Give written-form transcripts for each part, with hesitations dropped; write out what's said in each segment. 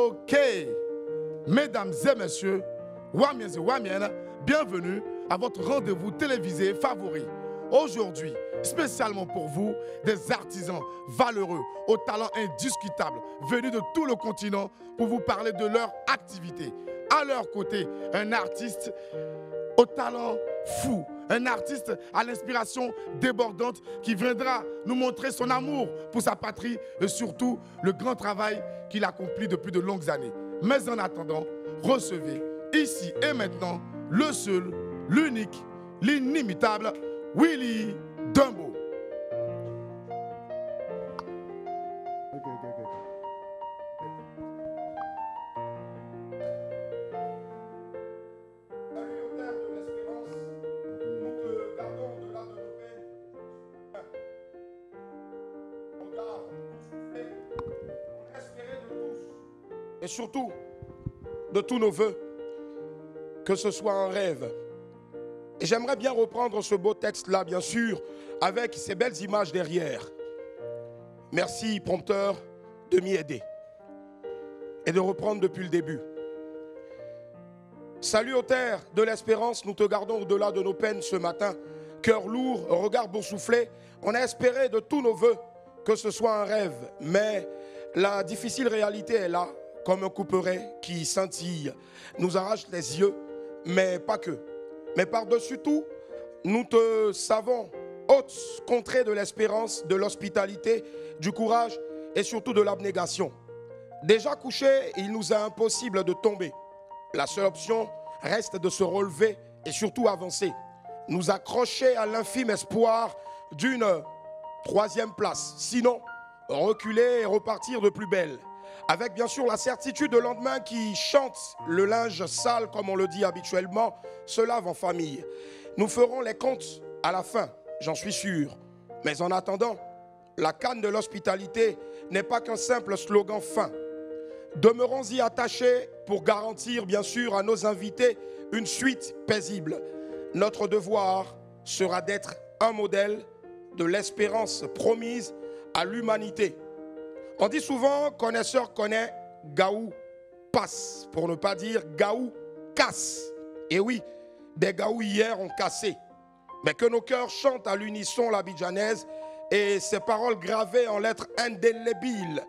Ok, mesdames et messieurs, Wamiens et Wamiennes, bienvenue à votre rendez-vous télévisé favori. Aujourd'hui, spécialement pour vous, des artisans valeureux, au talent indiscutable, venus de tout le continent pour vous parler de leur activité. À leur côté, un artiste au talent fou, un artiste à l'inspiration débordante qui viendra nous montrer son amour pour sa patrie et surtout le grand travail qu'il accomplit depuis de longues années. Mais en attendant, recevez ici et maintenant le seul, l'unique, l'inimitable Willy Dumbo. Et surtout, de tous nos voeux, que ce soit un rêve. Et j'aimerais bien reprendre ce beau texte-là, bien sûr, avec ces belles images derrière. Merci, prompteur, de m'y aider. Et de reprendre depuis le début. Salut aux terres de l'espérance, nous te gardons au-delà de nos peines ce matin. Cœur lourd, regard boursouflé, on a espéré de tous nos voeux que ce soit un rêve. Mais la difficile réalité est là, comme un couperet qui scintille, nous arrache les yeux, mais pas que. Mais par-dessus tout, nous te savons haute contrée de l'espérance, de l'hospitalité, du courage et surtout de l'abnégation. Déjà couché, il nous est impossible de tomber. La seule option reste de se relever et surtout avancer. Nous accrocher à l'infime espoir d'une troisième place. Sinon, reculer et repartir de plus belle. Avec bien sûr la certitude de lendemain qui chante le linge sale, comme on le dit habituellement, se lave en famille. Nous ferons les comptes à la fin, j'en suis sûr. Mais en attendant, la canne de l'hospitalité n'est pas qu'un simple slogan fin. Demeurons-y attachés pour garantir bien sûr à nos invités une suite paisible. Notre devoir sera d'être un modèle de l'espérance promise à l'humanité. On dit souvent, connaisseur connaît, gaou passe, pour ne pas dire gaou casse. Et oui, des gaou hier ont cassé. Mais que nos cœurs chantent à l'unisson l'abidjanaise et ces paroles gravées en lettres indélébiles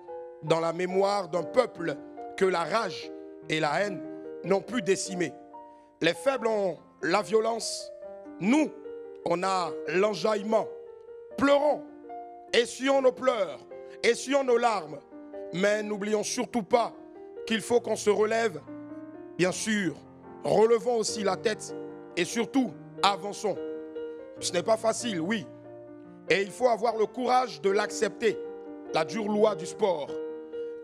dans la mémoire d'un peuple que la rage et la haine n'ont pu décimer. Les faibles ont la violence, nous, on a l'enjaillement. Pleurons, essuyons nos pleurs, essuyons nos larmes, mais n'oublions surtout pas qu'il faut qu'on se relève. Bien sûr, relevons aussi la tête et surtout avançons. Ce n'est pas facile, oui, et il faut avoir le courage de l'accepter, la dure loi du sport.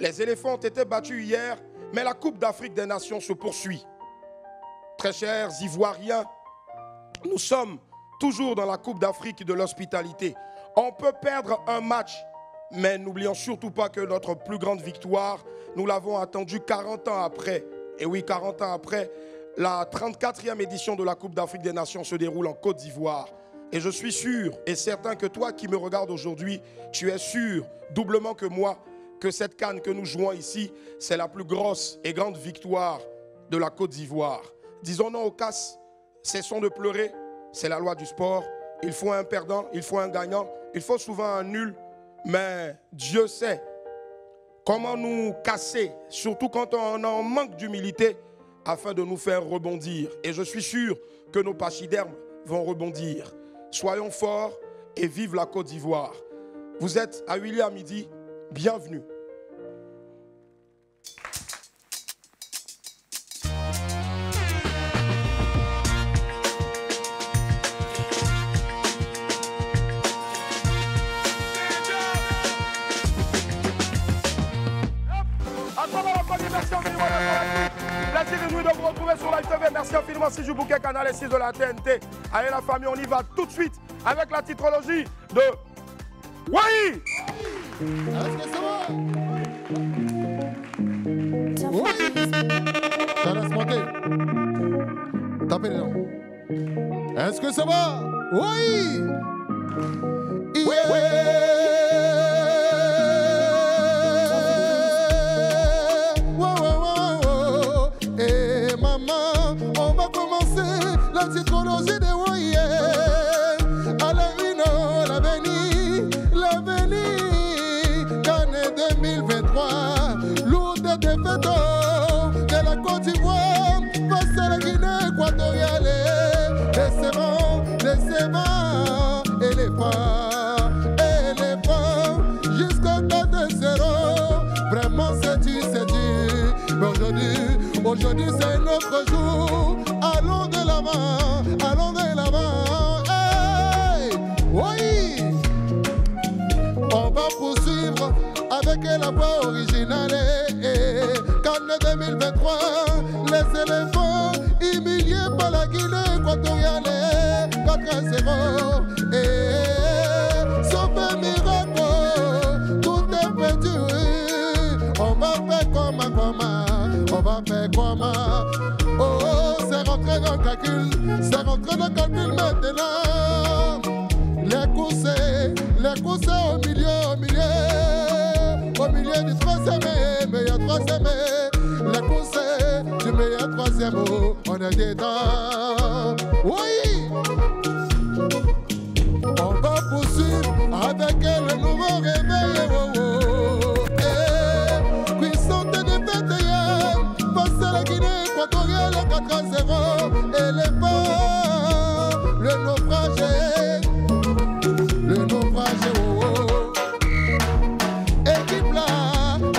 Les éléphants ont été battus hier, mais la Coupe d'Afrique des Nations se poursuit. Très chers Ivoiriens, nous sommes toujours dans la Coupe d'Afrique de l'hospitalité. On peut perdre un match, mais n'oublions surtout pas que notre plus grande victoire, nous l'avons attendue 40 ans après. Et oui, 40 ans après, la 34e édition de la Coupe d'Afrique des Nations se déroule en Côte d'Ivoire. Et je suis sûr et certain que toi qui me regardes aujourd'hui, tu es sûr, doublement que moi, que cette CAN que nous jouons ici, c'est la plus grosse et grande victoire de la Côte d'Ivoire. Disons non au casse, cessons de pleurer, c'est la loi du sport. Il faut un perdant, il faut un gagnant, il faut souvent un nul. Mais Dieu sait comment nous casser, surtout quand on en manque d'humilité, afin de nous faire rebondir. Et je suis sûr que nos pachydermes vont rebondir. Soyons forts et vive la Côte d'Ivoire. Vous êtes à Willy à midi, bienvenue. Plaisir de vous retrouver sur Live TV. Merci infiniment si je bouquet canal et 6 de la TNT. Allez la famille, on y va tout de suite avec la titrologie de Oui. Est-ce que ça va? Oui. Ça laisse monter. Tapez les dents. Est-ce que ça va? Oui. Yeah. Wow, wow. psychologie de Woye. Alain l'avenir, Cannes 2023, lourde défaite de la Côte d'Ivoire face à la Guinée équatoriale. Décevant, éléphant, jusqu'au 4-0. Vraiment c'est dur. Mais aujourd'hui c'est notre jour. Allons de l'avant. Hey, oui. On va poursuivre avec la voix originale. Cannes 2023, les éléphants humiliés par la Guinée équatoriale. 4-0. Sauf un miracle, tout est perdu. On va faire comment. Oh, c'est rentré dans le calcul. Maintenant. Les coups au milieu du troisième, meilleur troisième. Les coups du meilleur troisième, on est dedans. Oui! On va poursuivre avec le nouveau réveil. Puissante défaite hier, face à la Guinée équatoriale 4-0. Éléphant, le naufrage. Équipe là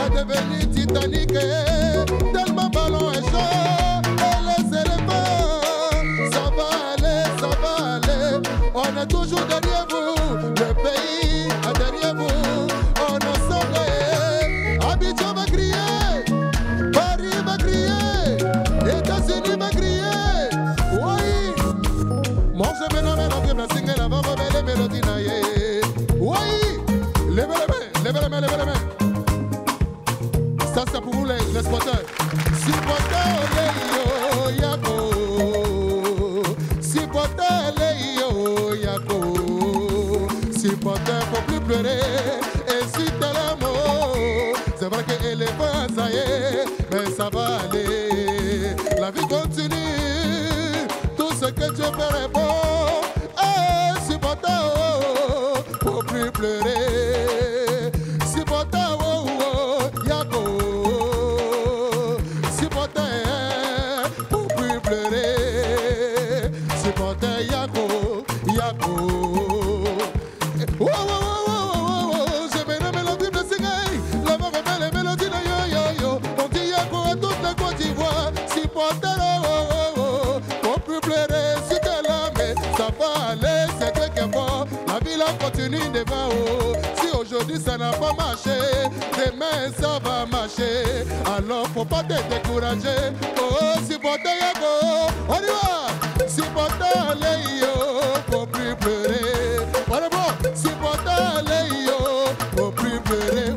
a devenu titanique, tellement ballon est chaud. Et les éléphants, ça va aller. On est toujours derrière vous, le pays est derrière vous. On est ensemble. Abidjan va crier, Paris va crier, États-Unis va crier. Oui, mon je vais nommer notre blessing et la va les mélodies naïe. Oui, levez les mains. Ça c'est pour vous les supporters. Supporters les yako. Supporters faut plus pleurer. Et si t'as l'amour, c'est vrai que éléphant ça y est, mais ça va aller. La vie continue. Tout ce que Dieu fait est bon. Supporters, faut plus pleurer. Supporters, yako. Supporters, faut plus pleurer. Supporters, yako. Je vais la mélodie de Singaï. La voix rebelle les mélodies de yo. On dit yako à toute la Côte d'Ivoire. Supporters, faut plus pleurer. Si t'es là, mais ça va aller. C'est très fort. La vie là continue devant. Si aujourd'hui ça n'a pas marché, demain ça va marcher. Alors faut pas te décourager. Supporters yako, on y va. Supporters les yo, faut plus pleurer. On est bon. Supporters les yo, faut plus pleurer.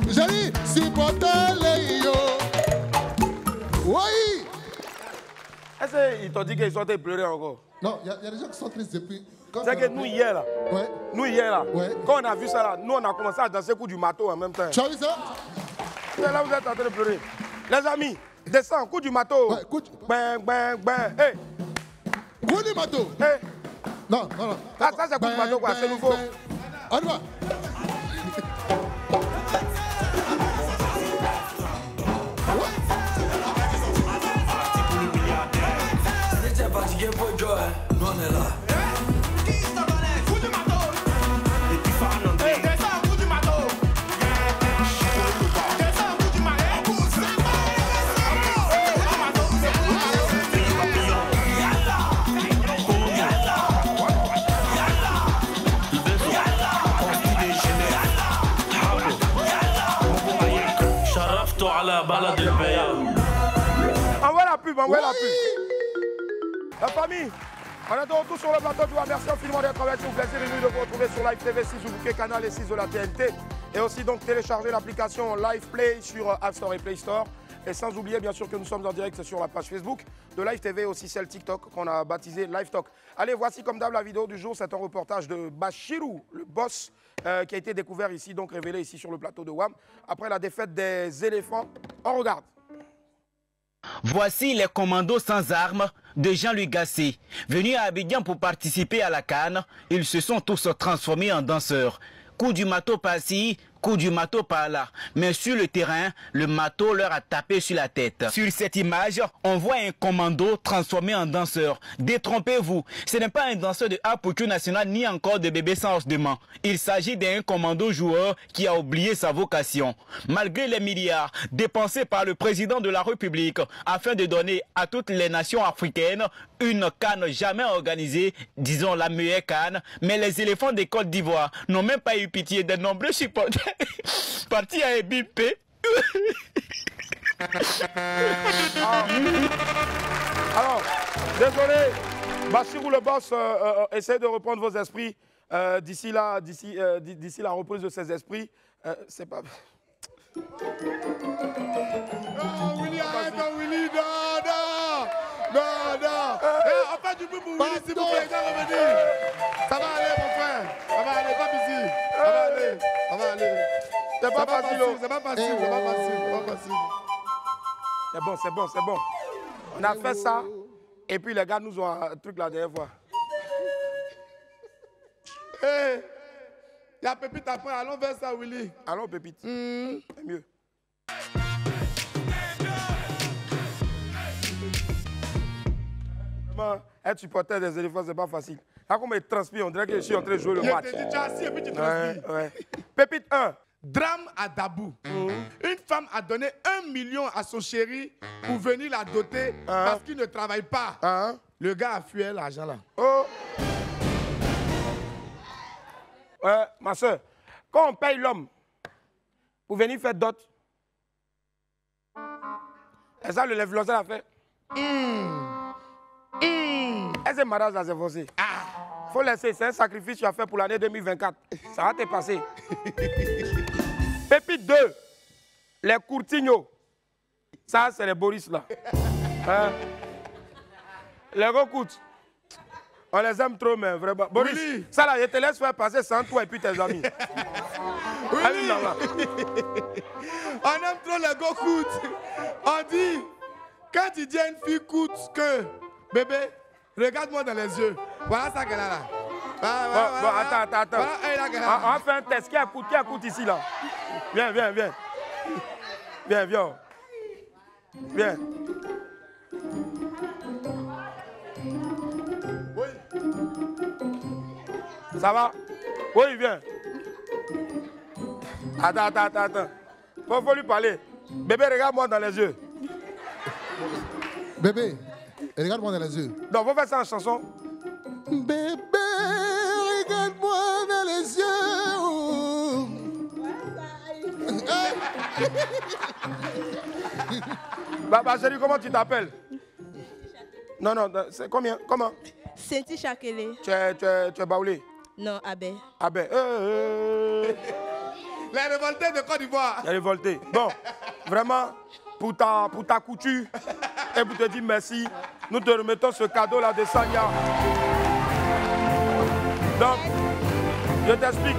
J'ai dit supporters les yo. Oui. Est-ce qu'ils t'ont dit qu'ils sont en train de pleurer encore? Non, il y a des gens qui sont tristes depuis. C'est que nous hier là, quand on a vu ça là, nous on a commencé à danser le coup du marteau en même temps. Tu as vu ça? Là vous êtes en train de pleurer. Les amis, descends, coup du marteau. Ouais, coup du... Ben. Hey. Coup du marteau. Hey. Non. Ah, ça c'est coup du marteau quoi, c'est nouveau. On y va. J'étais fatigué pour jouer, nous on est là. Coup du marteau. Et puis Fernandez. Descends, coup du marteau. Descends, coup du marteau. Envoie la pub. La famille, on est de retour sur le plateau. Merci infiniment d'être avec nous. Plaisir de vous retrouver sur Live TV 6 ou bouquet canal et 6 de la TNT. Et aussi donc télécharger l'application Live Play sur App Store et Play Store. Et sans oublier bien sûr que nous sommes en direct sur la page Facebook de Live TV, aussi celle TikTok qu'on a baptisée Live Talk. Allez, voici comme d'hab la vidéo du jour. C'est un reportage de Bachirou, le boss qui a été découvert ici, donc révélé ici sur le plateau de WAM. Après la défaite des éléphants, on regarde. Voici les commandos sans armes de Jean-Louis Gasset. Venus à Abidjan pour participer à la CAN, ils se sont tous transformés en danseurs. Coup du marteau par-ci, coup du marteau par-là. Mais sur le terrain, le marteau leur a tapé sur la tête. Sur cette image, on voit un commando transformé en danseur. Détrompez-vous, ce n'est pas un danseur de Apuchu National ni encore de bébé sans osdement. Il s'agit d'un commando joueur qui a oublié sa vocation. Malgré les milliards dépensés par le président de la République afin de donner à toutes les nations africaines une CAN jamais organisée, disons la meilleure CAN, mais les éléphants des Côte d'Ivoire n'ont même pas eu pitié des nombreux supporters partis à Ebipé. Alors, désolé, Bachirou le boss, essayez de reprendre vos esprits d'ici la reprise de ces esprits. C'est pas... Willy, arrête, Willy, non. On fait du bruit pour Willy, s'il vous plaît, il va revenir. Ça va aller, mon frère. Ça va aller, pas ici. Ça va aller. C'est pas facile. C'est pas facile. C'est bon. On a fait ça, et puis les gars nous ont un truc la dernière fois. Hey, il y a Pépite après, allons vers ça, Willy. Allons, Pépite. C'est mieux. Vraiment, être supporter des éléphants, c'est pas facile. Là, comme il transpire, on dirait que je suis en train de jouer le match. Tu es assis et puis tu transpires. Ouais. Pépite 1. Drame à Dabou. Une femme a donné 1 million à son chéri pour venir la doter parce qu'il ne travaille pas. Le gars a fui l'argent là. Oh. Ouais, ma soeur, quand on paye l'homme pour venir faire dot, et ça, le lève-l'oseille a fait. Est-ce que madame ça s'est forcé? Faut laisser, c'est un sacrifice que tu as fait pour l'année 2024. Ça va te passer. Pépite 2, les courtignos. Ça, c'est les Boris là. Les recoutes. On les aime trop, mais vraiment. Boris, Willy. ça là, je te laisse faire passer sans toi et puis tes amis. Willy. On aime trop les go coûte. On dit, quand tu dis à une fille coûte que, bébé, regarde-moi dans les yeux. Voilà ça qu'elle a là. Bon, attends. Voilà, elle a qu'elle a. On va faire un test. Qui écoute ici là? Viens. Viens. Oui. Ça va? Oui, viens. Attends. Faut lui parler. Bébé, regarde-moi dans les yeux. Bébé, regarde-moi dans les yeux. Donc, faut faire ça en chanson. Bébé, regarde-moi dans les yeux. Bah, chérie, comment tu t'appelles? Non, c'est combien? Comment? Senti Chakele. Tu es baoulé? Non, Abbé. Abbé. Les révoltés de Côte d'Ivoire. Les révoltés. Bon, vraiment, pour ta couture et pour te dire merci, nous te remettons ce cadeau-là de Sanya. Donc, je t'explique.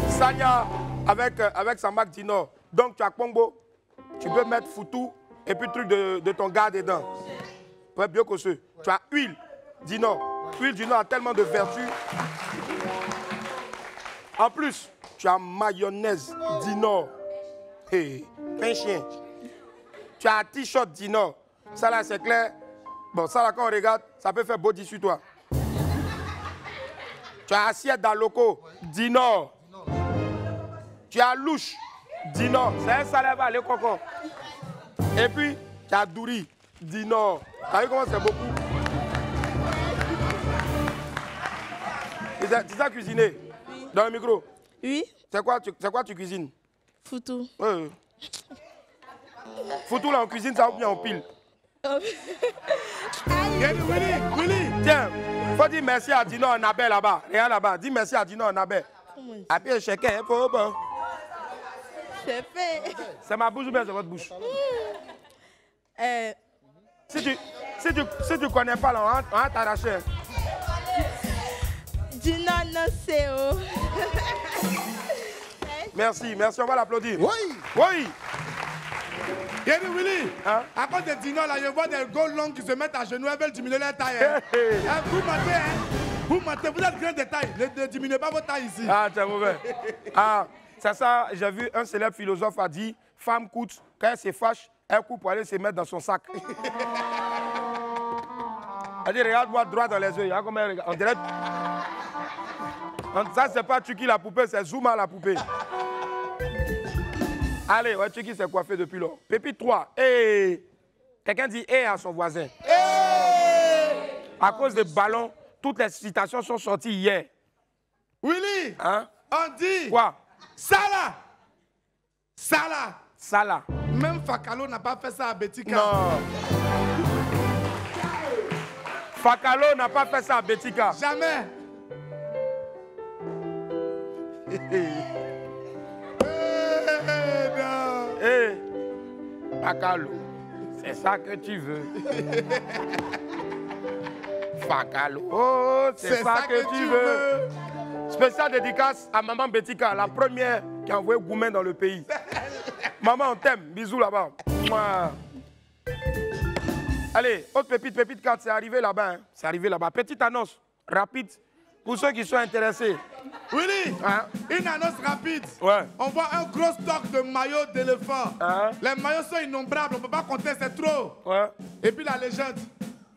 Sanya avec sa marque Dinor. Donc, tu as Congo, tu peux mettre Foutou et puis truc de ton gars dedans. Ouais, bien cosseux. Tu as huile Dinor. Huile Dinor a tellement de vertus. En plus, tu as mayonnaise Dinor. Hey, un chien. Tu as un t-shirt Dinor. Ça là, c'est clair. Bon, ça là, quand on regarde, ça peut faire body sur toi. Tu as assiette dans le loco Dinor. Tu as louche Dinor. C'est un salaire à l'écoco. Et puis, tu as Douri Dinor. Tu as vu comment c'est beaucoup? Tu sais cuisiner? Oui. Dans le micro? Oui. C'est quoi tu cuisines? Foutou. Oui. Foutou là, on cuisine ça ou bien on pile? Willy. Tiens, faut dire merci à Dino en abbé là-bas. Regarde là-bas, dis merci à Dino en abbé. Après, chacun, faut bon. C'est fait. C'est ma bouche ou bien c'est votre bouche? Si tu connais pas là, on va t'arracher. Dino non c'est où? Merci, on va l'applaudir. Oui. Oui. Il a dit Willy, à cause des dîners là, je vois des gold longs qui se mettent à genoux, elles veulent diminuer leur taille. Vous mentez, vous mentez, vous êtes grand de taille. Ne diminuez pas votre taille ici. Ah, t'es mauvais. Ah, c'est ça, j'ai vu un célèbre philosophe a dit, femme coûte, quand elle se fâche, elle coupe pour aller se mettre dans son sac. Elle dit, regarde-moi droit dans les yeux. Regarde comment elle regarde. On dirait... Ça, c'est pas Chucky la poupée, c'est Zuma la poupée. Allez, ouais, Chucky s'est coiffé depuis lors. Pépite 3. Hey. Quelqu'un dit hey à son voisin. Hey. À cause des ballons, toutes les citations sont sorties hier. Willy, hein? On dit... Quoi? Salah. Salah. Salah. Même Fakalo n'a pas fait ça à Betika. Non. Fakalo n'a pas fait ça à Betika. Jamais. Hey, Fakalo, c'est ça que tu veux. Fakalo, oh, c'est ça que tu veux. Spécial dédicace à maman Betika, la première qui a envoyé Goumen dans le pays. Maman, on t'aime. Bisous là-bas. Allez, autre pépite, pépite 4, c'est arrivé là-bas. Hein. C'est arrivé là-bas. Petite annonce rapide pour ceux qui sont intéressés. Willy, hein? Une annonce rapide. Ouais. On voit un gros stock de maillots d'éléphants. Hein? Les maillots sont innombrables, on ne peut pas compter, c'est trop. Ouais. Et puis la légende,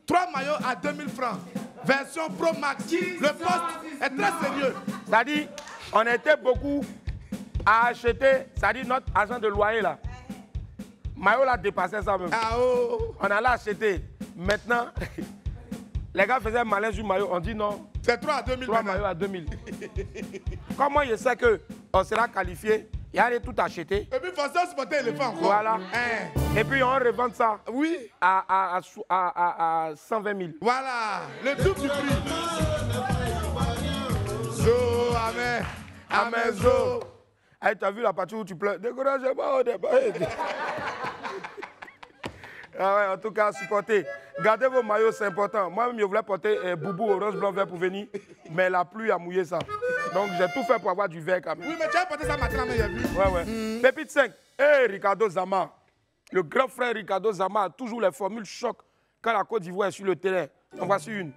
3 maillots à 2000 francs. Version Pro Max. Le poste est très sérieux. C'est-à-dire, on était beaucoup à acheter, c'est-à-dire notre agent de loyer là. Maillot l'a dépassé ça même. Ah oh. On allait acheter. Maintenant, les gars faisaient malin sur maillot. On dit non. C'est 3 à 2000. 3 maillots à 2000. Comment je sais qu'on sera qualifié? Il y a tout acheté. Et puis, il faut se supporter l'éléphant encore. Voilà. Hein. Et puis, on revend ça. Oui. À 120 000. Voilà. Le double du prix. Zo, amen. Amen, zo. Hey, tu as vu la partie où tu pleures? Découragez-moi au départ. Ah ouais, en tout cas, supportez. Gardez vos maillots, c'est important. Moi-même, je voulais porter Boubou orange, blanc, vert pour venir, mais la pluie a mouillé ça. Donc, j'ai tout fait pour avoir du vert quand même. Oui, mais tu as porté ça matin, mais j'ai vu. Ouais, ouais. Pépite 5. Hey, Ricardo Zama. Le grand frère Ricardo Zama a toujours les formules choc quand la Côte d'Ivoire est sur le terrain. En voici une.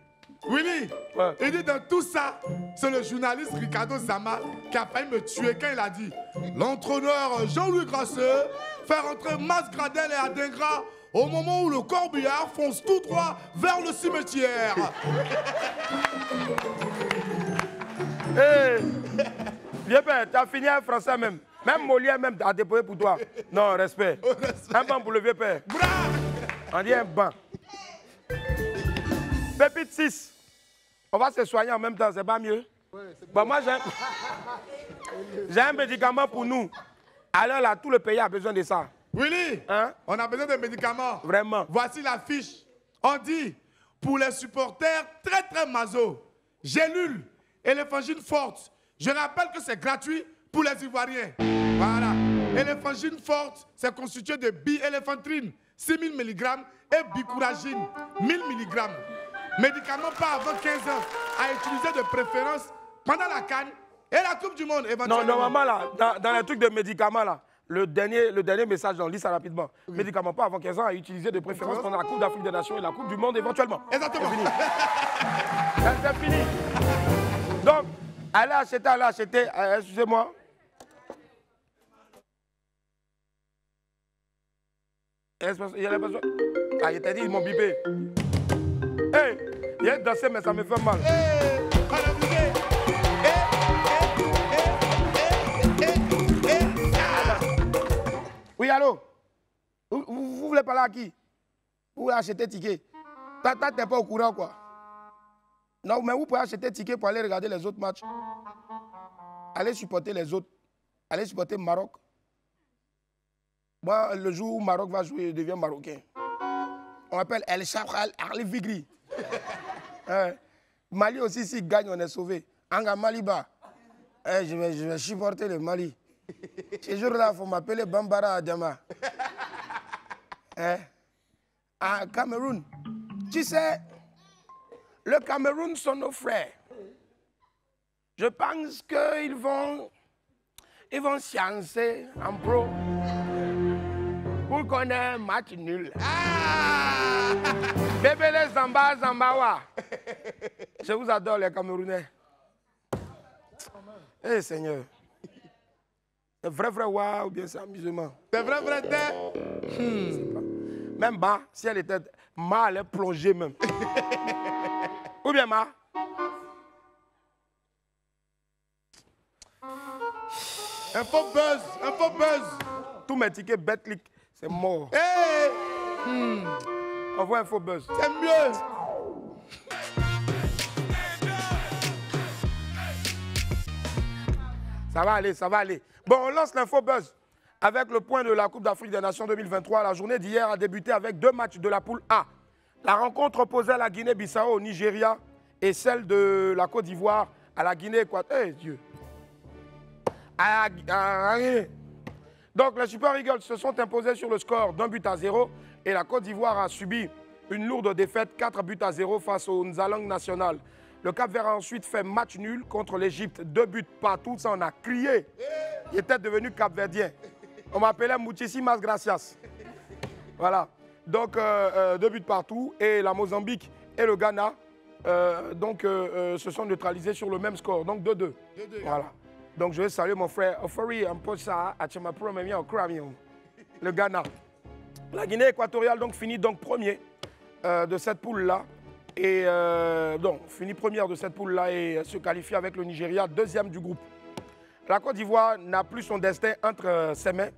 Willy, ouais. Il dit dans tout ça, c'est le journaliste Ricardo Zama qui a failli me tuer quand il a dit l'entraîneur Jean-Louis Grasseux fait rentrer Mas Gradel et Adingra au moment où le corbillard fonce tout droit vers le cimetière. Hey, vieux père, tu as fini un français même. Même Molière même a déposé pour toi. Non, respect. Un banc pour le vieux père. On dit un banc. Pépite 6. On va se soigner en même temps, c'est pas mieux? Ouais, bon, moi, j'ai un médicament pour nous. Alors là, tout le pays a besoin de ça. Willy, hein? On a besoin de médicaments. Vraiment. Voici la fiche. On dit, pour les supporters très très maso, gélules, éléphangine forte. Je rappelle que c'est gratuit pour les Ivoiriens. Voilà. Éléphangine forte, c'est constitué de bi-éléphantrine, 6000 mg, et bicouragine, 1000 mg. Médicaments pas avant 15 ans, à utiliser de préférence pendant la CAN et la Coupe du Monde éventuellement. Non, normalement, là, dans les trucs de médicaments, là, le dernier message, on lit ça rapidement. Oui. Médicaments pas avant 15 ans, à utiliser de préférence pendant la Coupe d'Afrique des Nations et la Coupe du Monde éventuellement. Exactement. C'est fini. C'est fini. Donc, allez acheter, excusez-moi. Il y a les besoins. Ah, il t'a dit, ils m'ont bipé. Hey, il a dansé, mais ça me fait mal. Hey, oui, allô? Vous voulez parler à qui? Vous voulez acheter ticket? Toi, t'es pas au courant, quoi. Non, mais vous pouvez acheter ticket pour aller regarder les autres matchs. Allez supporter les autres. Allez supporter Maroc. Moi, le jour où Maroc va jouer, je deviens marocain. On m'appelle El Chabral Arli Vigri. Mali aussi, s'il gagne, on est sauvé. Anga Maliba. Je vais supporter le Mali. Ce jour-là, il faut m'appeler Bambara Adama. À Cameroun. Tu sais, le Cameroun sont nos frères. Je pense qu'ils vont se lancer en pro. Pour qu'on ait un match nul. Ah! Bébé les Zamba, Zambawa. Je vous adore les Camerounais. Eh Seigneur. C'est vrai wa ou bien c'est amusement? C'est vrai Même Ma, si elle était... Ma allait plonger même. Ou bien Ma? Un faux buzz, un faux buzz. Tous mes tickets Betclic, c'est mort. Hey! Envoie un faux buzz. C'est mieux. Ça va aller, ça va aller. Bon, on lance l'info buzz avec le point de la Coupe d'Afrique des Nations 2023. La journée d'hier a débuté avec 2 matchs de la poule A. La rencontre opposait la Guinée-Bissau au Nigeria et celle de la Côte d'Ivoire à la Guinée-Équatoriale. Eh Dieu! Donc les Super Eagles se sont imposés sur le score d'1-0 et la Côte d'Ivoire a subi une lourde défaite 4-0 face au Nzalang National. Le Cap-Vert a ensuite fait match nul contre l'Égypte, 2 buts partout, ça on a crié. Il était devenu Cap-Verdien. On m'appelait Muchísimas gracias. Voilà. Donc 2 buts partout et la Mozambique et le Ghana se sont neutralisés sur le même score, donc 2-2. Voilà. Donc je vais saluer mon frère Ofori Mposa Achemapro le Ghana. La Guinée équatoriale donc finit donc premier de cette poule-là. Et donc finit première de cette poule-là et se qualifie avec le Nigeria, deuxième du groupe. La Côte d'Ivoire n'a plus son destin entre ses mains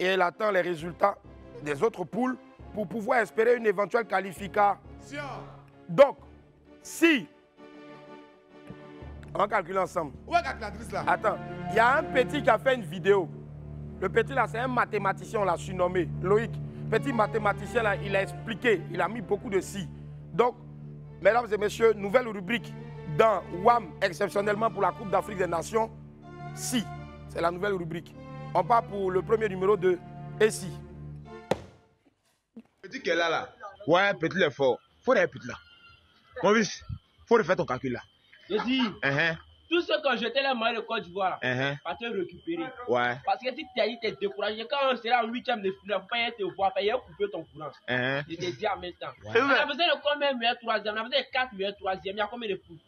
et elle attend les résultats des autres poules pour pouvoir espérer une éventuelle qualification. Donc, si... On va calculer ensemble. Où est la calculatrice là? Attends, il y a un petit qui a fait une vidéo. Le petit là, c'est un mathématicien, on l'a surnommé, Loïc. Petit mathématicien là, il a expliqué, il a mis beaucoup de si. Donc, mesdames et messieurs, nouvelle rubrique dans WAM, exceptionnellement pour la Coupe d'Afrique des Nations. Si, c'est la nouvelle rubrique. On part pour le premier numéro de Et si. Petit qui est là. Ouais, petit est fort. Faut des petits là. Mon fils, faut refaire ton calcul là. Je dis, tout ce que j'étais là, moi, le Côte d'Ivoire, va te récupérer. Ouais. Parce que si tu as dit, tu es découragé, quand on sera en 8e de finale, il faut pas te voir, il faut couper ton courant. Je te dis en même temps. Ouais. On a besoin de combien de meilleurs 3e? On a besoin de 4 meilleurs 3e. Il y a combien de poules?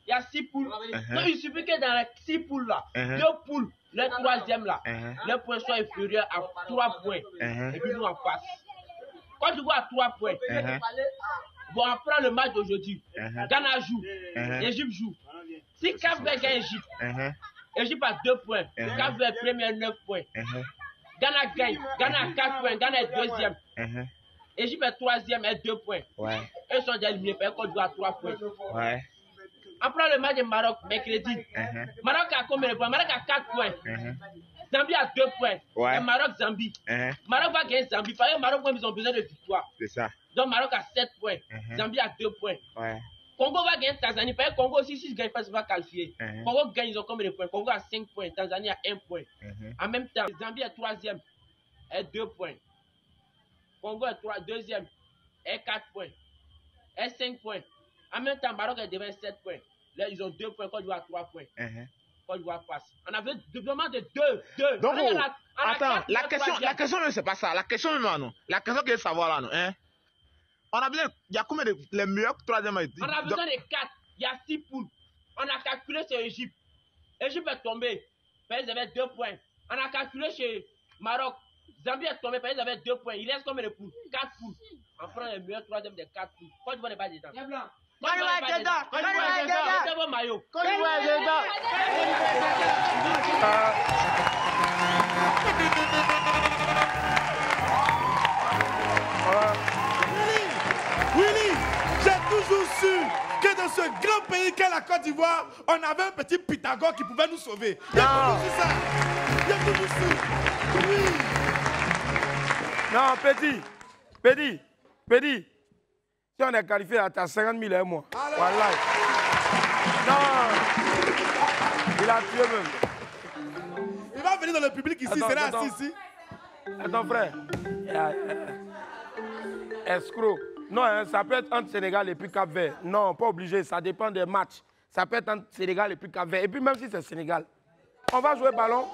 Il y a 6 poules. Donc il suffit que dans les 6 poules là, 2 poules, le 3e là, le point soit inférieur à 3 points. Et puis nous en face. Quand tu vois à 3 points, bon, on prend le match d'aujourd'hui. Ghana joue, l'Égypte joue. Si Cap-Vert gagne Égypte, Égypte a 2 points. Cap-Vert premier 9 points. Ghana gagne, Ghana a 4 points, Ghana est 2e. Égypte est 3e et 2 points. Ouais. Eux sont déjà éliminés par Côte d'Ivoire à 3 points. Ouais. On prend le match de Maroc mercredi. Maroc a combien de points? Maroc a 4 points. Zambie a 2 points. Ouais. Et Maroc-Zambie. Maroc va gagner Zambie. Parce que Maroc, ils ont besoin de victoire. C'est ça. Donc Maroc a 7 points. Zambie a 2 points. Ouais. Congo va gagner Tanzanie. Parce que Congo aussi, si je ne gagne pas, ça va qualifier. Congo gagne, ils ont combien de points? Congo a 5 points. Tanzanie a 1 point. En même temps, Zambie est 3e et 2 points. Congo est 2e et 4 points. Et 5 points. En même temps, Maroc est devant 7 points. Là, ils ont 2 points. Côte d'Ivoire 3 points. Côte d'Ivoire passe. On avait vraiment de 2. Donc, attends, la question même, c'est pas ça. La question même, non. La question que je veux savoir là, non. Hein? On a besoin, il y a combien de les meilleurs 3e? On a besoin de 4. Il y a 6 poules. On a calculé sur Égypte. Égypte est tombé. Ils avaient 2 points. On a calculé chez Maroc. Zambie est tombé. Ils avaient 2 points. Il reste combien de poules? 4 poules. On prend les meilleurs 3e de 4 poules. Côte d'Ivoire n'est pas dedans. Les blancs. Côte d'Ivoire n'est pas dedans. Côte d'Ivoire n'est pas dedans. C'est vos maillots. Côte d'Ivoire n'est pas Willy, j'ai toujours su que dans ce grand pays qu'est la Côte d'Ivoire, on avait un petit Pythagore qui pouvait nous sauver. Il y a toujours su ça. Il y a toujours su. Oui. Non, Petit. Si on est qualifié à 50 000 un mois. Voilà. Non. Il a tué même. Il va venir dans le public ici, il sera assis ici. Attends, frère. Escroc. Non, hein, ça peut être entre Sénégal et puis Cap-Vert. Non, pas obligé, ça dépend des matchs. Ça peut être entre Sénégal et puis Cap-Vert. Et puis même si c'est Sénégal, on va jouer ballon.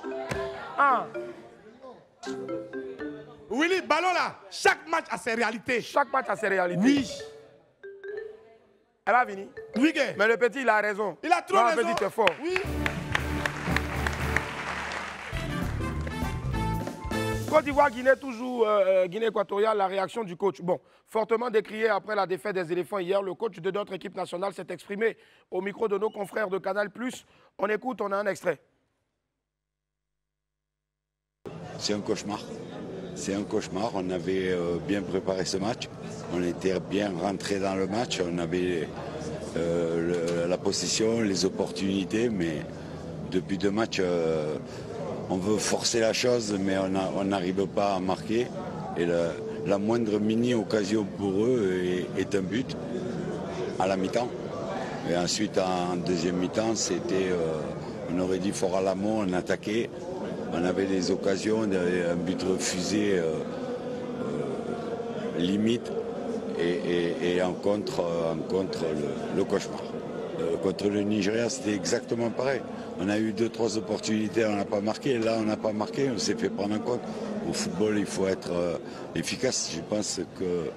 Ah. Willy, ballon là, chaque match a ses réalités. Chaque match a ses réalités. Oui. Elle va venir. Oui, mais le petit, il a raison. Il a trop raison. Le petit, t'es fort. Oui. Côte d'Ivoire, Guinée, toujours Guinée équatoriale, la réaction du coach. Bon, fortement décrié après la défaite des éléphants hier, le coach de notre équipe nationale s'est exprimé au micro de nos confrères de Canal+. On écoute, on a un extrait. C'est un cauchemar. C'est un cauchemar. On avait bien préparé ce match. On était bien rentré dans le match. On avait la possession, les opportunités, mais depuis 2 matchs, on veut forcer la chose, mais on n'arrive pas à marquer. Et la moindre mini-occasion pour eux est un but à la mi-temps. Et ensuite, en deuxième mi-temps, c'était, on aurait dit fort à l'amont, on attaquait. On avait des occasions, un but refusé limite et en contre le cauchemar. Contre le Nigeria, c'était exactement pareil. On a eu 2-3 opportunités, on n'a pas marqué. Là, on n'a pas marqué, on s'est fait prendre en compte. Au football, il faut être efficace. Je pense que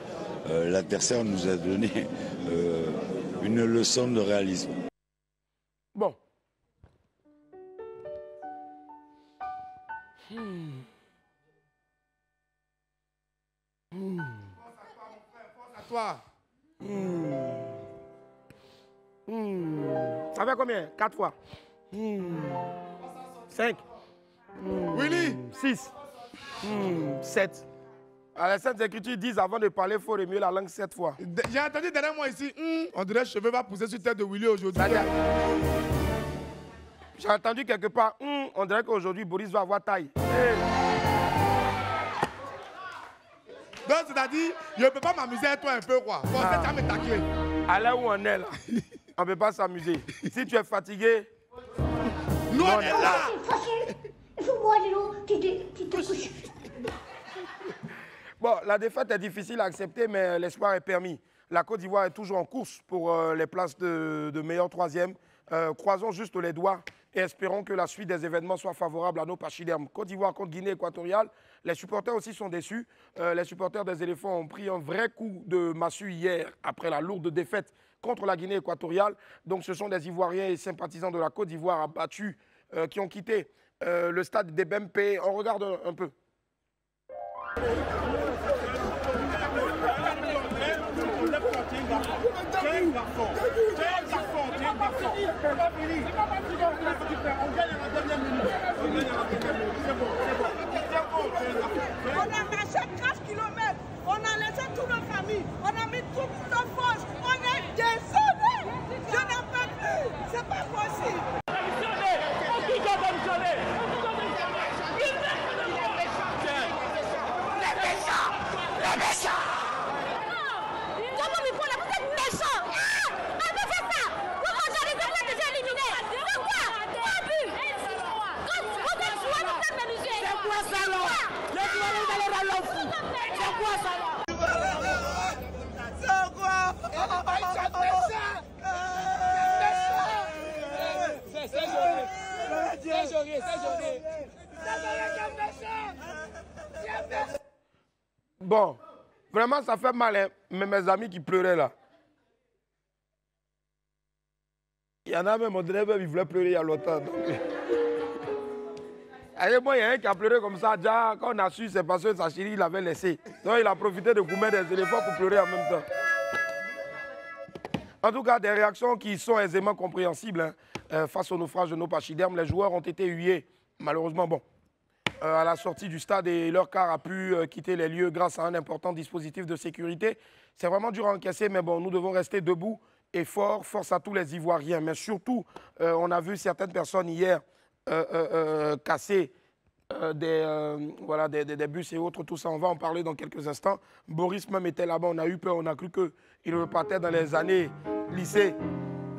l'adversaire nous a donné une leçon de réalisme. Bon. À toi. Ça fait combien? 4 fois. 5. Willy. 6. 7. À les Saintes Écritures disent avant de parler, il faut remuer la langue 7 fois. J'ai entendu derrière moi ici, on dirait que le cheveu va pousser sur tête de Willy aujourd'hui. J'ai entendu quelque part, on dirait qu'aujourd'hui Boris va avoir taille. Donc, c'est-à-dire, je ne peux pas m'amuser avec toi un peu, quoi. Bon, c'est jamais taclé. À là où on est, là, on ne peut pas s'amuser. Si tu es fatigué, nous, on est là. Bon, la défaite est difficile à accepter, mais l'espoir est permis. La Côte d'Ivoire est toujours en course pour les places de meilleur 3e. Croisons juste les doigts et espérons que la suite des événements soit favorable à nos pachydermes. Côte d'Ivoire contre Guinée équatoriale, les supporters aussi sont déçus. Les supporters des éléphants ont pris un vrai coup de massue hier après la lourde défaite contre la Guinée équatoriale. Donc ce sont des Ivoiriens et sympathisants de la Côte d'Ivoire abattus qui ont quitté le stade des BMP. On regarde un peu. On a marché 4 km, on a laissé toute notre famille, on a mis toute notre force, on est désolé. Je n'en peux plus, c'est pas possible. Les méchants! Comment il faut la vous êtes méchants? Ah, mais c'est ça! Pourquoi j'arrive de moi déjà éliminé? Pourquoi? 3 buts! Quand vous êtes joué, vous êtes m'amuser! C'est quoi ça là? Les joueurs, vous allez rendre l'enfou! C'est quoi ça là? C'est quoi? Bon, vraiment ça fait mal, hein, mais mes amis qui pleuraient là. Il y en a même, mon driver, il voulait pleurer il y a longtemps. Donc... Allez, moi, il y a un qui a pleuré comme ça, déjà, quand on a su, c'est parce que sa chérie, il avait laissé. Donc il a profité de coumer des éléphants pour pleurer en même temps. En tout cas, des réactions qui sont aisément compréhensibles hein, face au naufrage de nos pachydermes. Les joueurs ont été hués, malheureusement, bon. À la sortie du stade et leur car a pu quitter les lieux grâce à un important dispositif de sécurité. C'est vraiment dur à encaisser, mais bon, nous devons rester debout et forts. Force à tous les Ivoiriens. Mais surtout, on a vu certaines personnes hier casser des bus et autres, tout ça. On va en parler dans quelques instants. Boris même était là-bas, on a eu peur, on a cru qu'il repartait dans les années lycée.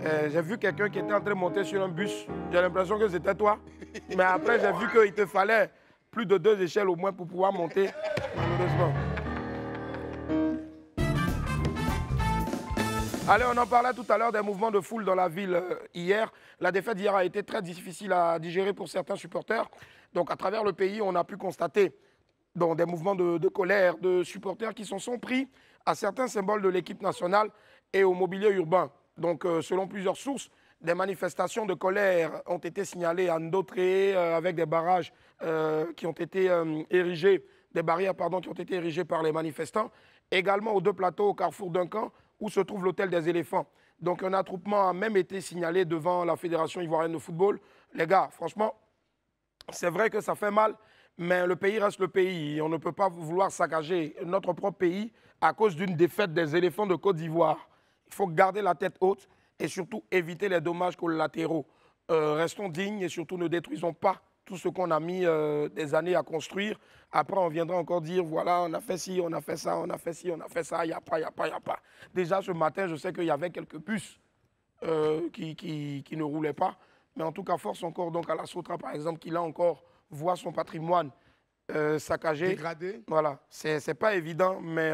J'ai vu quelqu'un qui était en train de monter sur un bus. J'ai l'impression que c'était toi. Mais après, j'ai vu qu'il te fallait plus de 2 échelles au moins pour pouvoir monter, malheureusement. Allez, on en parlait tout à l'heure des mouvements de foule dans la ville hier. La défaite d'hier a été très difficile à digérer pour certains supporters. Donc, à travers le pays, on a pu constater dans des mouvements de colère, de supporters qui s'en sont pris à certains symboles de l'équipe nationale et au mobilier urbain. Donc, selon plusieurs sources, des manifestations de colère ont été signalées à Ndotré avec des barrages qui ont été érigés, des barrières qui ont été érigées par les manifestants. Également aux 2 plateaux au carrefour Duncan où se trouve l'hôtel des éléphants. Donc un attroupement a même été signalé devant la Fédération ivoirienne de football. Les gars, franchement, c'est vrai que ça fait mal, mais le pays reste le pays. On ne peut pas vouloir saccager notre propre pays à cause d'une défaite des éléphants de Côte d'Ivoire. Il faut garder la tête haute et surtout éviter les dommages collatéraux. Restons dignes et surtout ne détruisons pas tout ce qu'on a mis des années à construire. Après, on viendra encore dire, voilà, on a fait ci, on a fait ça, on a fait ci, on a fait ça, il n'y a pas, il n'y a pas, il n'y a pas. Déjà, ce matin, je sais qu'il y avait quelques puces qui ne roulaient pas. Mais en tout cas, force encore donc à la Sotra, par exemple, qui là encore voit son patrimoine saccagé. Dégradé. Voilà, c'est pas évident, mais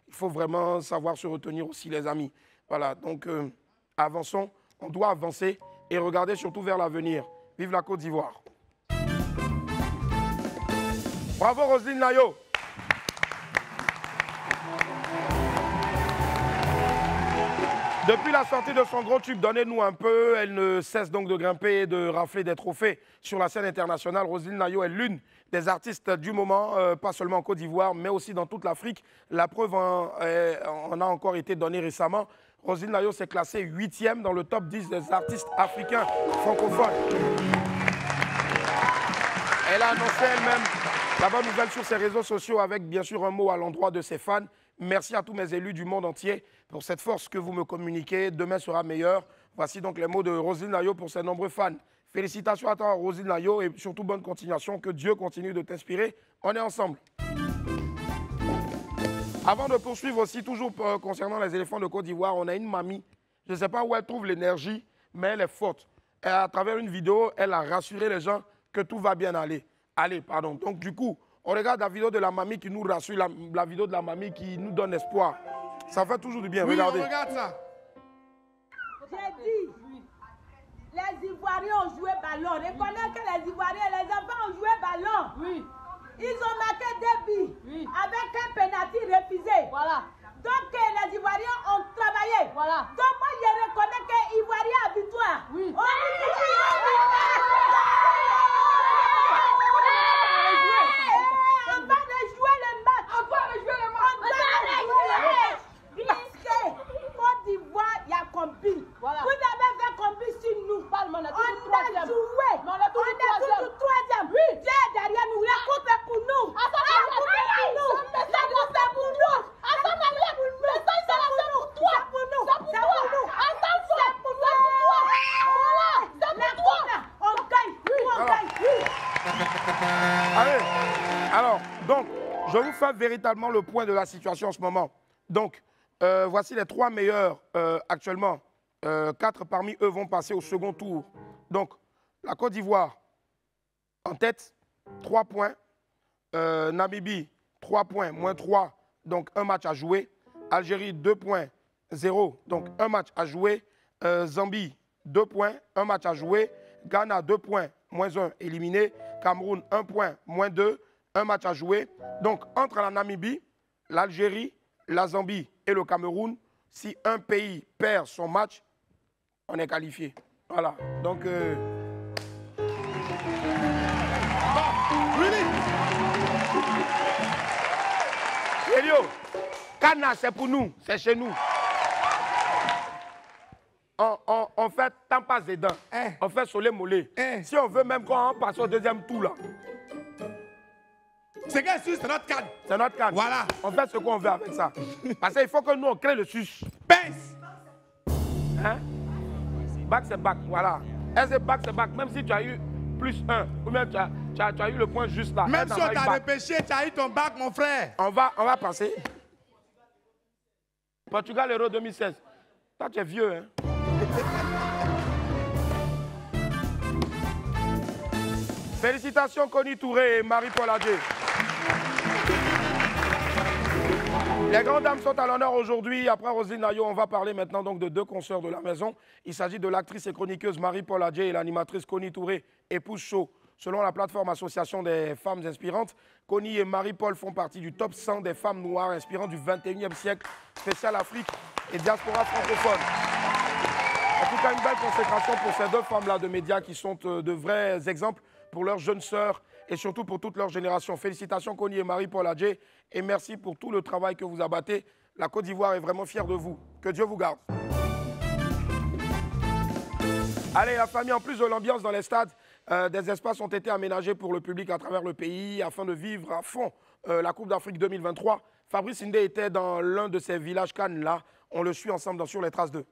il faut vraiment savoir se retenir aussi, les amis. Voilà, donc avançons, on doit avancer et regarder surtout vers l'avenir. Vive la Côte d'Ivoire. Bravo Roselyne Nayo. Depuis la sortie de son gros tube, donnez-nous un peu, elle ne cesse donc de grimper et de rafler des trophées sur la scène internationale. Roselyne Nayo est l'une des artistes du moment, pas seulement en Côte d'Ivoire, mais aussi dans toute l'Afrique. La preuve en a encore été donnée récemment. Roselyne Nayo s'est classée 8e dans le top 10 des artistes africains francophones. Elle a annoncé elle-même la bonne nouvelle sur ses réseaux sociaux avec bien sûr un mot à l'endroit de ses fans. Merci à tous mes élus du monde entier pour cette force que vous me communiquez. Demain sera meilleur. Voici donc les mots de Roselyne Nayo pour ses nombreux fans. Félicitations à toi Roselyne Nayo et surtout bonne continuation. Que Dieu continue de t'inspirer. On est ensemble. Avant de poursuivre aussi, toujours concernant les éléphants de Côte d'Ivoire, on a une mamie. Je ne sais pas où elle trouve l'énergie, mais elle est forte. Et à travers une vidéo, elle a rassuré les gens que tout va bien aller. Allez, pardon. Donc du coup, on regarde la vidéo de la mamie qui nous rassure, la vidéo de la mamie qui nous donne espoir. Ça fait toujours du bien, oui, regardez. On regarde ça. J'ai dit, les Ivoiriens ont joué ballon. Reconnais que les Ivoiriens, les enfants ont joué ballon. Oui. Ils ont marqué 2 buts. Oui. Avec un penalty refusé. Voilà. Donc les Ivoiriens ont travaillé. Voilà. Donc moi je reconnais que les Ivoiriens ont victoire. Oui. On va jouer le match. On va jouer le match. Puisque Côte d'Ivoire, il y a combi. Voilà. Vous avez fait combi sur nous. On a joué. On est toujours 3e. Oui. Dieu est derrière nous. La coupe est pour nous. La coupe est pour nous. La coupe est pour nous. Allez, alors, donc, je vous fais véritablement le point de la situation en ce moment. Donc, voici les 3 meilleurs actuellement. 4 parmi eux vont passer au second tour. Donc, la Côte d'Ivoire en tête, 3 points. Namibie, 3 points, moins 3, donc 1 match à jouer. Algérie, 2 points, 0, donc 1 match à jouer. Zambie, 2 points, 1 match à jouer. Ghana, 2 points, moins 1, éliminé. Cameroun, 1 point, moins 2, 1 match à jouer. Donc, entre la Namibie, l'Algérie, la Zambie et le Cameroun, si un pays perd son match, on est qualifié. Voilà, donc... Elio, Cana, c'est pour nous, c'est chez nous. On fait Tampa Zédan, on fait Solé Molé. Si on veut même qu'on passe au 2e tour là. C'est quel sus, c'est notre canne. C'est notre canne. Voilà. On fait ce qu'on veut avec ça. Parce qu'il faut que nous on crée le sus. Pince. Hein? Back c'est back, voilà. Et c'est back, même si tu as eu plus 1, ou même tu as eu le point juste là. Même si on t'a repêché, tu as eu ton bac, mon frère. On va passer. Portugal Euro 2016. Toi, tu es vieux, hein? Félicitations, Connie Touré et Marie-Paul Adjé. Les grandes dames sont à l'honneur aujourd'hui. Après Roselyne Nayo, on va parler maintenant donc de 2 consoeurs de la maison. Il s'agit de l'actrice et chroniqueuse Marie-Paul Adjé et l'animatrice Connie Touré, épouse Shaw. Selon la plateforme Association des femmes inspirantes, Connie et Marie-Paul font partie du top 100 des femmes noires inspirant du 21e siècle, spécial Afrique et diaspora francophone. En tout cas, une belle consécration pour ces deux femmes-là de médias qui sont de vrais exemples pour leurs jeunes sœurs et surtout pour toute leur génération. Félicitations Connie et Marie-Paul Adjé et merci pour tout le travail que vous abattez. La Côte d'Ivoire est vraiment fière de vous. Que Dieu vous garde. Allez, la famille, en plus de l'ambiance dans les stades, des espaces ont été aménagés pour le public à travers le pays afin de vivre à fond la Coupe d'Afrique 2023. Fabrice Ndé était dans l'un de ces villages Cannes-là. On le suit ensemble dans Sur les traces 2.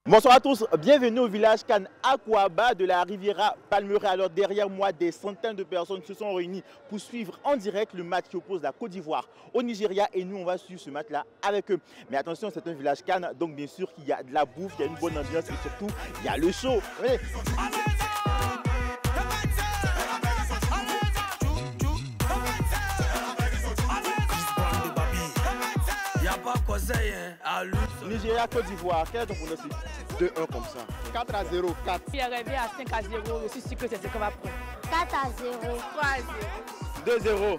Bonsoir à tous, bienvenue au village Cannes Akwaba de la Riviera Palmeraie. Alors derrière moi, des centaines de personnes se sont réunies pour suivre en direct le match qui oppose la Côte d'Ivoire au Nigeria et nous on va suivre ce match-là avec eux. Mais attention, c'est un village Cannes, donc bien sûr qu'il y a de la bouffe, il y a une bonne ambiance et surtout il y a le show. Venez. Nigeria, Côte d'Ivoire, quel est ton pronostic? 2-1 comme ça. 4-0, 4. Il est arrivé à 5-0, je suis sûr que c'est ce qu'on va prendre. 4-0, 3-0. 2-0.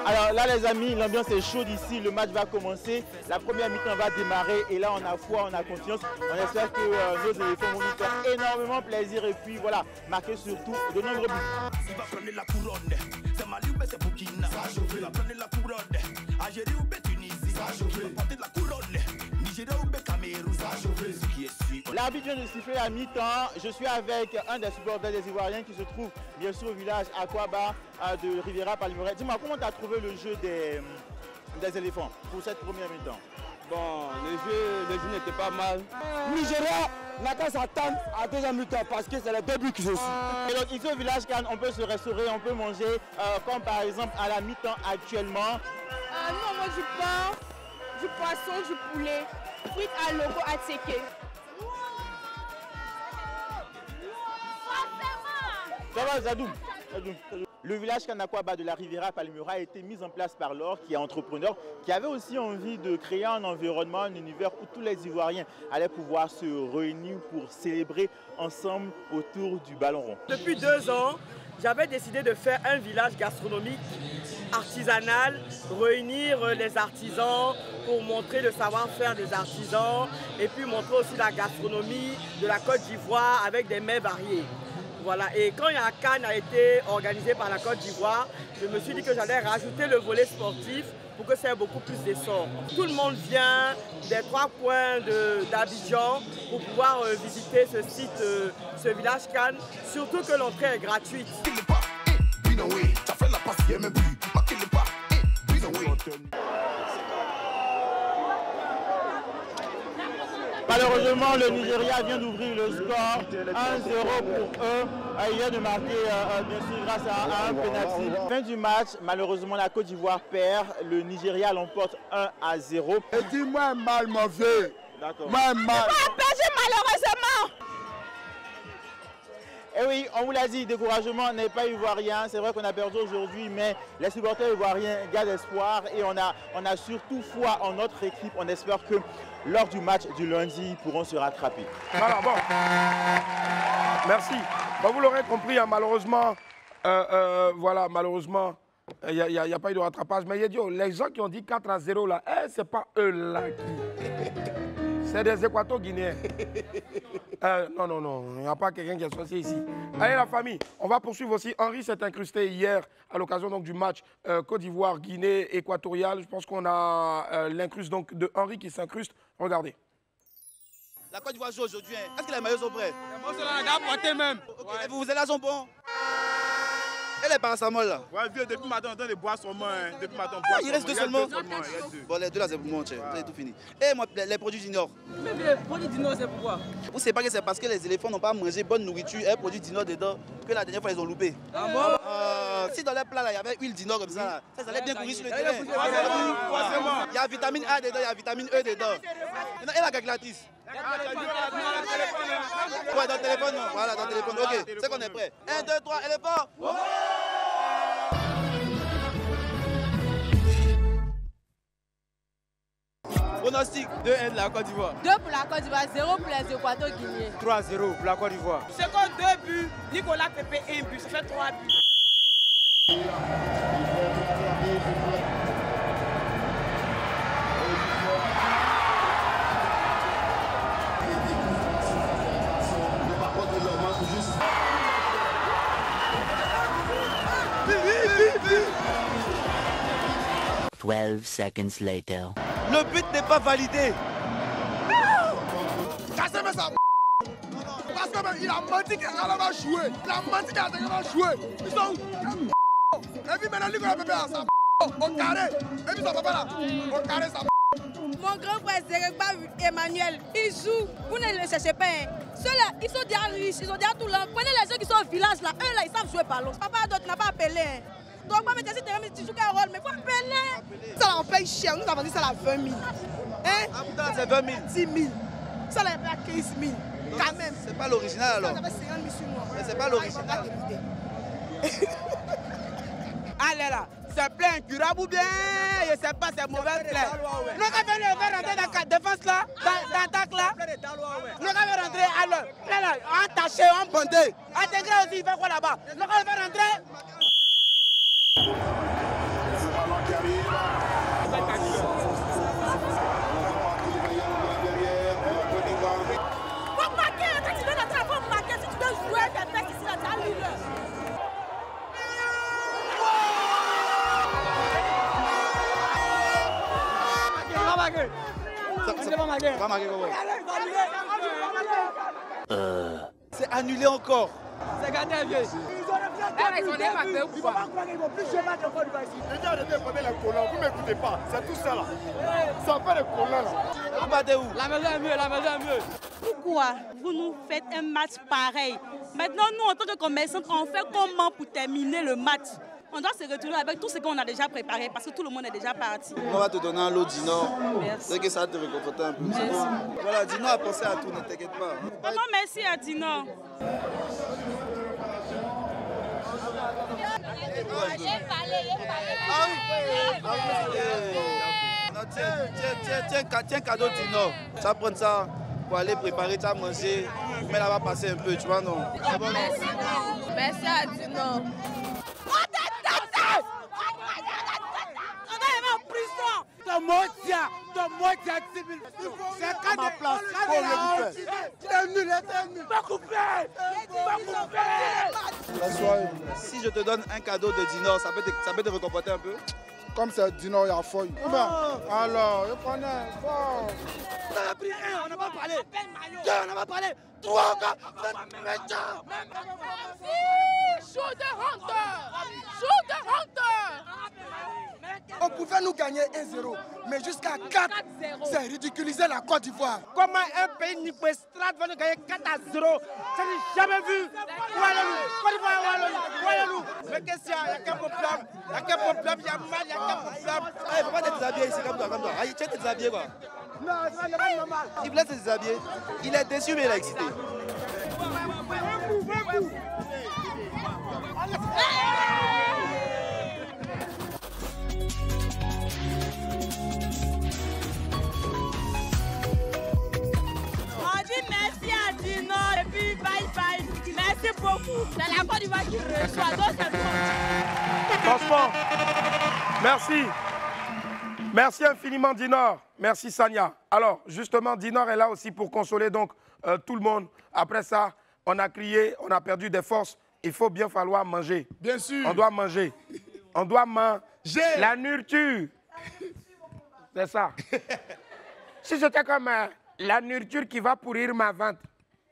Alors là les amis, l'ambiance est chaude ici, le match va commencer. La première mi-temps va démarrer et là on a foi, on a confiance. On espère que nos éléphants vont nous faire énormément plaisir et puis voilà, marquer surtout de nombreux buts. Il va prendre la couronne, c'est Mali ou c'est Burkina. Il va prendre la couronne, Algérie ou Tunisie. Il va porter la couronne, Nigeria ou Cameroun. L'arbitre vient de siffler à mi-temps. Je suis avec un des supporters des Ivoiriens qui se trouve bien sûr au village Akwaba de Riviera Palmeraie. Dis-moi, comment tu as trouvé le jeu des éléphants pour cette première mi-temps? Bon, le jeu n'était pas mal. Nigeria n'a qu'à s'attendre à deuxième mi-temps parce que c'est le début que je suis. Et donc ici au village Cannes, on peut se restaurer, on peut manger comme par exemple à la mi-temps actuellement. Non, moi du pain, du poisson, du poulet, frites à logo à tseke. Ça va Zadoum? Le village Cannes Akwaba de la Riviera Palmeraie a été mis en place par Laure, qui est entrepreneur, qui avait aussi envie de créer un environnement, un univers où tous les Ivoiriens allaient pouvoir se réunir pour célébrer ensemble autour du ballon rond. Depuis 2 ans, j'avais décidé de faire un village gastronomique artisanal, réunir les artisans pour montrer le savoir-faire des artisans et puis montrer aussi la gastronomie de la Côte d'Ivoire avec des mets variés. Voilà. Et quand la Cannes a été organisée par la Côte d'Ivoire, je me suis dit que j'allais rajouter le volet sportif pour que ça ait beaucoup plus d'essor. Tout le monde vient des 3 coins d'Abidjan pour pouvoir visiter ce site, ce village Cannes, surtout que l'entrée est gratuite. Malheureusement, le Nigeria vient d'ouvrir le score 1-0 pour eux. Il vient de marquer, bien sûr, grâce à un penalty. Fin du match, malheureusement, la Côte d'Ivoire perd. Le Nigeria l'emporte 1-0. Et dis-moi mal, mon vieux. D'accord. Moi mal. On a perdu malheureusement. Eh oui, on vous l'a dit, découragement n'est pas ivoirien. C'est vrai qu'on a perdu aujourd'hui, mais les supporters ivoiriens gardent espoir et on a surtout foi en notre équipe. On espère que lors du match du lundi, ils pourront se rattraper. Voilà, bon. Merci. Bon, vous l'aurez compris, hein, malheureusement, voilà, malheureusement, il n'y a pas eu de rattrapage. Mais les gens qui ont dit 4-0 là, c'est pas eux là qui... C'est des Équato-Guinéens. Non, il n'y a pas quelqu'un qui est associé ici. Allez la famille, on va poursuivre aussi. Henri s'est incrusté hier à l'occasion donc du match Côte d'Ivoire-Guinée équatoriale. Je pense qu'on a l'incruste donc de Henri qui s'incruste. Regardez. La Côte d'Ivoire joue aujourd'hui. Est-ce que les maillots sont prêts? Les maillots sont là, on a porté même. Okay. Ouais. Vous êtes là, sont bons? Et les paracetamol là? Ouais, vieux, depuis matin, on donne des boissons seulement. Hein. Depuis matin, on boit il reste 2 seulement? Bon, les 2 là, c'est pour moi, c'est tout fini. Et moi, les produits du Nord? Mais les produits du Nord, c'est pourquoi? Vous savez pas que c'est parce que les éléphants n'ont pas mangé bonne nourriture et produits du Nord dedans que la dernière fois, ils ont loupé. Ah bon? Si dans les plats là, il y avait huile du Nord comme ça, ça allait bien courir sur le terrain. Il y a vitamine A dedans, il y a vitamine E dedans. Et la calculatrice? Ouais, dans le téléphone, non. Voilà, dans le téléphone. Ok, c'est qu'on est prêt. 1, 2, 3, éléphant. Pronostic 2-1 de la Côte d'Ivoire. 2 pour la Côte d'Ivoire, 0 pour les Équato-Guinéens. 3-0 pour la Côte d'Ivoire. C'est comme 2 buts, Nicolas Pépé 1 but, ça fait 3 buts. Seconds later. Le but n'est pas validé. Parce qu'il a menti qu'il va jouer. Il a menti qu'il va jouer. Ils sont où? Et puis maintenant, lui, il va faire ça. Au carré. Et puis son papa là. Au carré, ça. Mon grand frère Zérekba Emmanuel, il joue. Vous ne le cherchez pas. Hein. Ceux-là, ils sont déjà riches. Ils ont déjà tout là. Prenez les gens qui sont au village là. Eux là, ils savent jouer ballon. Papa d'autres n'a pas appelé. Hein. Donc, moi, je tu joues quel rôle, mais il faut appeler. Ça, là, on paye cher. Nous avons dit ça à 20 000. Hein? C'est 20 000. 10 000. Ça, là, il paye 15 000. Quand même. C'est pas l'original alors. Ça, 50 000 sur moi. Mais c'est pas l'original. Allez là, c'est plein incurable ou bien, je sais pas, c'est mauvais plein. Nous avons rentrer dans la défense là, dans l'attaque là. Nous avons rentrer alors, plein là, entaché, embondé. Intégré aussi, il fait quoi là-bas? Nous avons rentrer. Faut marquer, quand tu veux l'entrer, faut marquer. Si tu veux jouer, tu fais ici, là, tu as l'île. C'est annulé encore. C'est gardé vieux. Ils ont démarqué ou quoi? Ils vont plus jamais de fois ici. Les gens arrêtez de prendre les collants. Vous ne m'écoutez pas. C'est tout ça là. Ça fait les collants là. On va de où? La maison est mieux, la maison est mieux. Pourquoi vous nous faites un match pareil? Maintenant, nous, en tant que commerçants, on fait comment pour terminer le match? On doit se retrouver avec tout ce qu'on a déjà préparé parce que tout le monde est déjà parti. On va te donner un lot Dino. Merci. C'est que ça va te réconforter un peu. Merci. Voilà, Dino a pensé à tout, ne t'inquiète pas. Vraiment, merci à Dino. Tiens, cadeau Dino. Tu vas prendre ça pour aller préparer, tu vas manger. Mais là, va passer un peu, tu vois, non? Merci. Merci à Dino. Ton moitié, 10 000. C'est quand ma place. C'est nul. Va couper. Si je te donne un cadeau de Dino, ça peut te réconforter un peu? Comme c'est Dino, il y a feuille. Alors, je connais. On a pris un, on n'a pas parlé. Deux, on n'a pas parlé. Trois, gars. Shoot the hunter! Shoot the hunter! On pouvait nous gagner 1-0, mais jusqu'à 4, c'est ridiculiser la Côte d'Ivoire. Comment un pays Nipestrade va nous gagner 4-0? Ça n'est jamais vu. Où allons-nous? Côte d'Ivoire, où allons-nous? Mais qu'est-ce qu'il y a? Il y a qu'un problème. Il y a qu'un problème, il y a mal, il y a qu'un problème. Il ne faut pas te déshabiller ici comme toi. Aïe, tiens, te déshabiller quoi. Non, c'est pas normal. Il voulait se déshabiller. Il est déçu, mais il est excité. On dit merci à Dino et puis bye bye. Merci beaucoup. C'est la Côte d'Ivoire qui reçoit. Donc c'est bon. Franchement, merci. Merci infiniment, Dinor. Merci, Sania. Alors, justement, Dinor est là aussi pour consoler donc tout le monde. Après ça, on a crié, on a perdu des forces. Il faut bien falloir manger. Bien sûr. On doit manger. On doit manger la nourriture. C'est ça. Si c'était comme la nourriture qui va pourrir ma vente,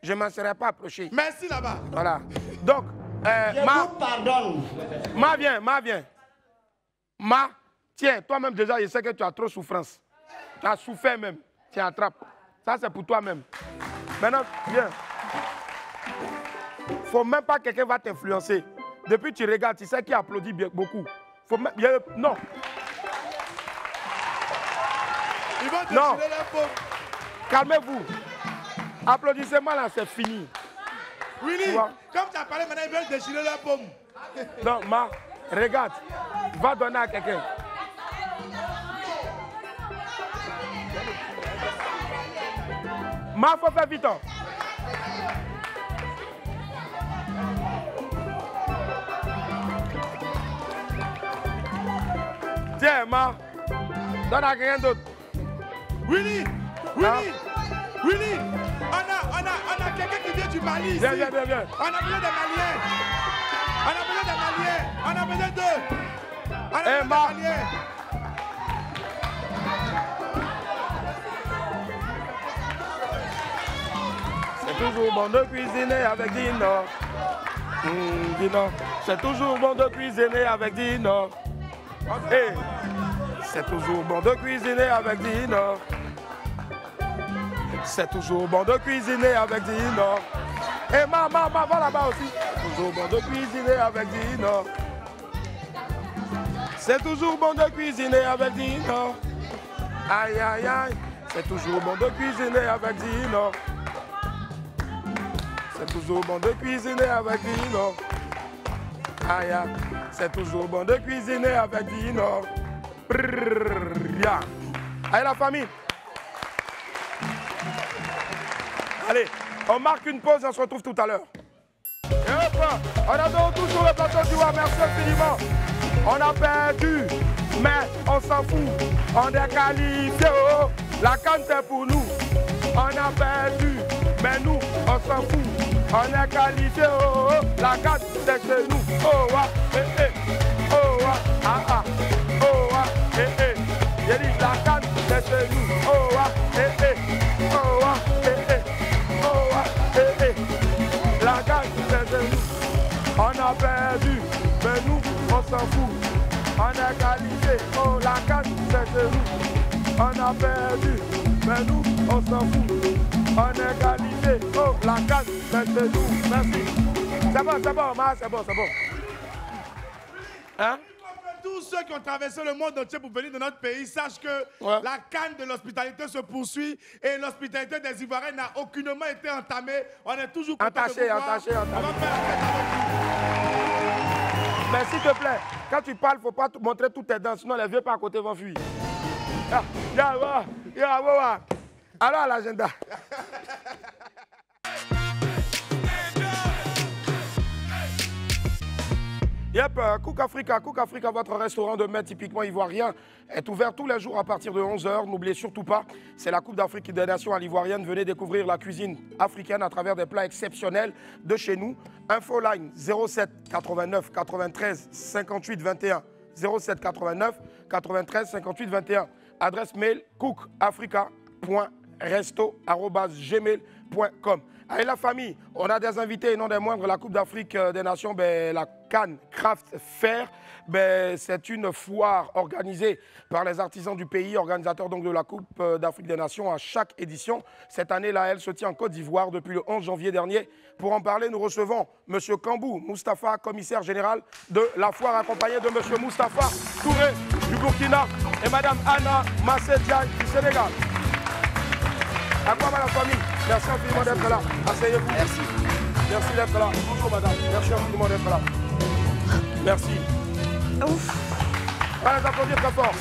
je ne m'en serais pas approché. Merci là-bas. Voilà. Donc, pardonne. viens. Tiens, toi-même déjà, je sais que tu as trop souffrance. Tu as souffert même. Tiens, attrape. Ça, c'est pour toi-même. Maintenant, viens. Il ne faut même pas que quelqu'un va t'influencer. Depuis que tu regardes, tu sais qui applaudit beaucoup. Faut même... Non. Ils vont te tirer la peau. Calmez-vous. Applaudissez-moi là, c'est fini. Willy, comme tu as parlé maintenant, ils veulent déchirer la pomme. Non, regarde. Va donner à quelqu'un. Faut faire vite. Tiens, Ma, donne à quelqu'un d'autre. Willy, Willy, on a quelqu'un qui vient du Mali ici. Viens. On a besoin des Maliens. On a besoin d'eux. On a besoin des Maliens. C'est toujours bon de cuisiner avec Dino. Dino. C'est toujours bon de cuisiner avec Dino. Hey. C'est toujours bon de cuisiner avec Dino. C'est toujours bon de cuisiner avec Dino. Et maman, va là-bas aussi. C'est toujours bon de cuisiner avec Dino. C'est toujours bon de cuisiner avec Dino. Aïe, aïe, aïe. C'est toujours bon de cuisiner avec Dino. C'est toujours bon de cuisiner avec Dino. Aïe, aïe. C'est toujours bon de cuisiner avec Dino. Allez la famille. Allez, on marque une pause et on se retrouve tout à l'heure. Et hop, on a de retour sur le plateau du War. Merci infiniment. On a perdu, mais on s'en fout. On est qualifié, oh. La CAN c'est pour nous. On a perdu, mais nous, on s'en fout. On est qualifié, oh. La CAN c'est chez nous. Oh, ah, oh, ah, oh, ah, j'ai dit la CAN c'est chez nous. Oh, ah, oh, ah, oh, ah, la CAN c'est chez nous. On a perdu, mais nous, on s'en fout. On est qualifié, oh, la CAN c'est chez nous. On a perdu, mais nous, on s'en fout. On est qualifié, oh, la CAN c'est chez nous. Merci. C'est bon, Ma, c'est bon. Hein? Tous ceux qui ont traversé le monde entier pour venir dans notre pays sachent que la canne de l'hospitalité se poursuit et l'hospitalité des Ivoiriens n'a aucunement été entamée. On est toujours attaché. Mais s'il te plaît, quand tu parles, il ne faut pas montrer toutes tes dents, sinon les vieux pas à côté vont fuir. Alors à l'agenda. Yep, Cook Africa, votre restaurant de mets typiquement ivoirien, est ouvert tous les jours à partir de 11h. N'oubliez surtout pas, c'est la Coupe d'Afrique des Nations à l'ivoirienne. Venez découvrir la cuisine africaine à travers des plats exceptionnels de chez nous. Info line 07 89 93 58 21. 07 89 93 58 21. Adresse mail cookafrica.resto@gmail.com. Allez la famille, on a des invités et non des moindres. La Coupe d'Afrique des Nations, la Cannes Craft Fair, c'est une foire organisée par les artisans du pays, organisateurs donc de la Coupe d'Afrique des Nations à chaque édition. Cette année-là, elle se tient en Côte d'Ivoire depuis le 11 janvier dernier. Pour en parler, nous recevons M. Kambou Moustapha, commissaire général de la foire, accompagné de M. Moustapha Touré du Burkina et Mme Anna Massédiaï du Sénégal. À quoi, la famille? Merci infiniment d'être là. Asseyez-vous. Merci. Merci d'être là. Bonjour, madame. Merci infiniment d'être là. Merci. Ouf. Allez, applaudissez très fort.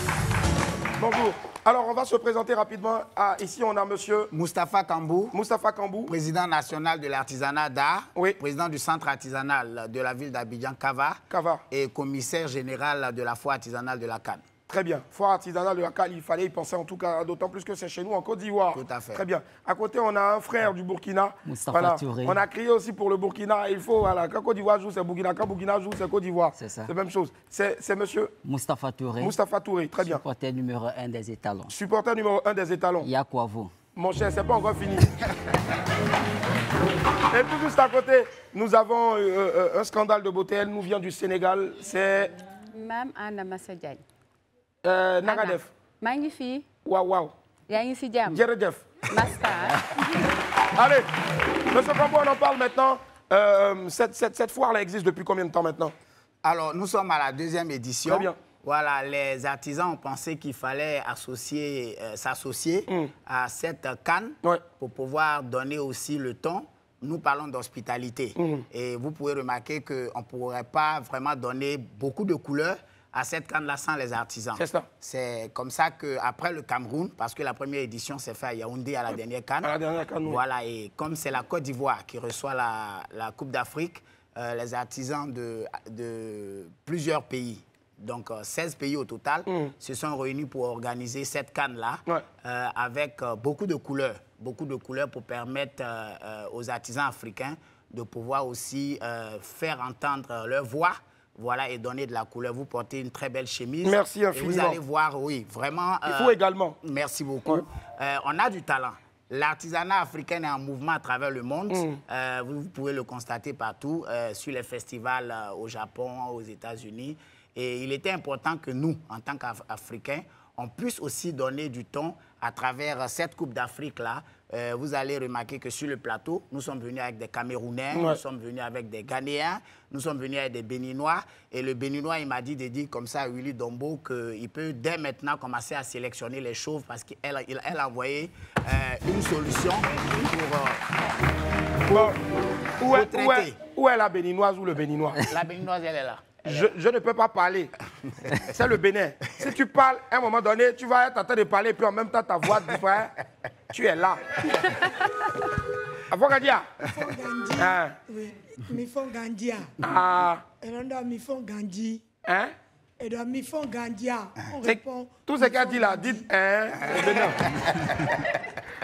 Bonjour. Alors, on va se présenter rapidement. Ici, on a monsieur Moustapha Kambou. Moustapha Kambou. Président national de l'artisanat d'art. Oui. Président du centre artisanal de la ville d'Abidjan, Kava. Kava. Et commissaire général de la foire artisanale de la Cannes. Très bien. Foire artisanale de la Cannes, il fallait y penser en tout cas, d'autant plus que c'est chez nous en Côte d'Ivoire. Tout à fait. Très bien. À côté, on a un frère du Burkina. Moustapha Touré. On a crié aussi pour le Burkina. Il faut, voilà, quand Côte d'Ivoire joue, c'est Burkina. Quand Burkina joue, c'est Côte d'Ivoire. C'est ça. C'est la même chose. C'est monsieur Moustapha Touré. Moustapha Touré, très bien. Supporter numéro 1 des étalons. Supporter numéro 1 des étalons. Yakwavo. Mon cher, c'est pas encore fini. Et tout juste à côté, nous avons un scandale de beauté. Elle nous vient du Sénégal. C'est Mme Anna Massédiaï. Nagadef. Magnifique. Waouh. Jam. Djeredef. Masta. Allez, monsieur Kambou, on en parle maintenant. Cette foire-là existe depuis combien de temps maintenant? Alors, nous sommes à la 2e édition. Très bien. Voilà, les artisans ont pensé qu'il fallait s'associer à cette canne pour pouvoir donner aussi le ton. Nous parlons d'hospitalité. Et vous pouvez remarquer qu'on ne pourrait pas vraiment donner beaucoup de couleurs à cette canne-là sans les artisans. C'est ça. C'est comme ça qu'après le Cameroun, parce que la première édition s'est faite à Yaoundé à la dernière canne. À la dernière canne, oui. Voilà, et comme c'est la Côte d'Ivoire qui reçoit la Coupe d'Afrique, les artisans de plusieurs pays Donc 16 pays au total se sont réunis pour organiser cette CAN-là avec beaucoup de couleurs pour permettre aux artisans africains de pouvoir aussi faire entendre leur voix. Voilà, et donner de la couleur. Vous portez une très belle chemise. Merci infiniment. Et vous allez voir, oui, vraiment... Il faut également. Merci beaucoup. On a du talent. L'artisanat africain est en mouvement à travers le monde. Vous pouvez le constater partout, sur les festivals au Japon, aux États-Unis. Et il était important que nous, en tant qu'Africains, on puisse aussi donner du ton à travers cette Coupe d'Afrique-là. Vous allez remarquer que sur le plateau, nous sommes venus avec des Camerounais, nous sommes venus avec des Ghanéens, nous sommes venus avec des Béninois. Et le Béninois, il m'a dit de dire comme ça à Willy Dombo qu'il peut dès maintenant commencer à sélectionner les chauves parce qu'elle a envoyé une solution pour où est la Béninoise ou le Béninois? La Béninoise, elle est là. Je ne peux pas parler. C'est le Bénin. Si tu parles, à un moment donné, tu vas être en train de parler, puis en même temps, ta voix diffère. Tu es là. Avocadia. Mi font Gandia. Et on doit mi font Gandhi. Hein? Et doit mi font Gandia. On répond. Tout ce qu'elle dit là, dites hein.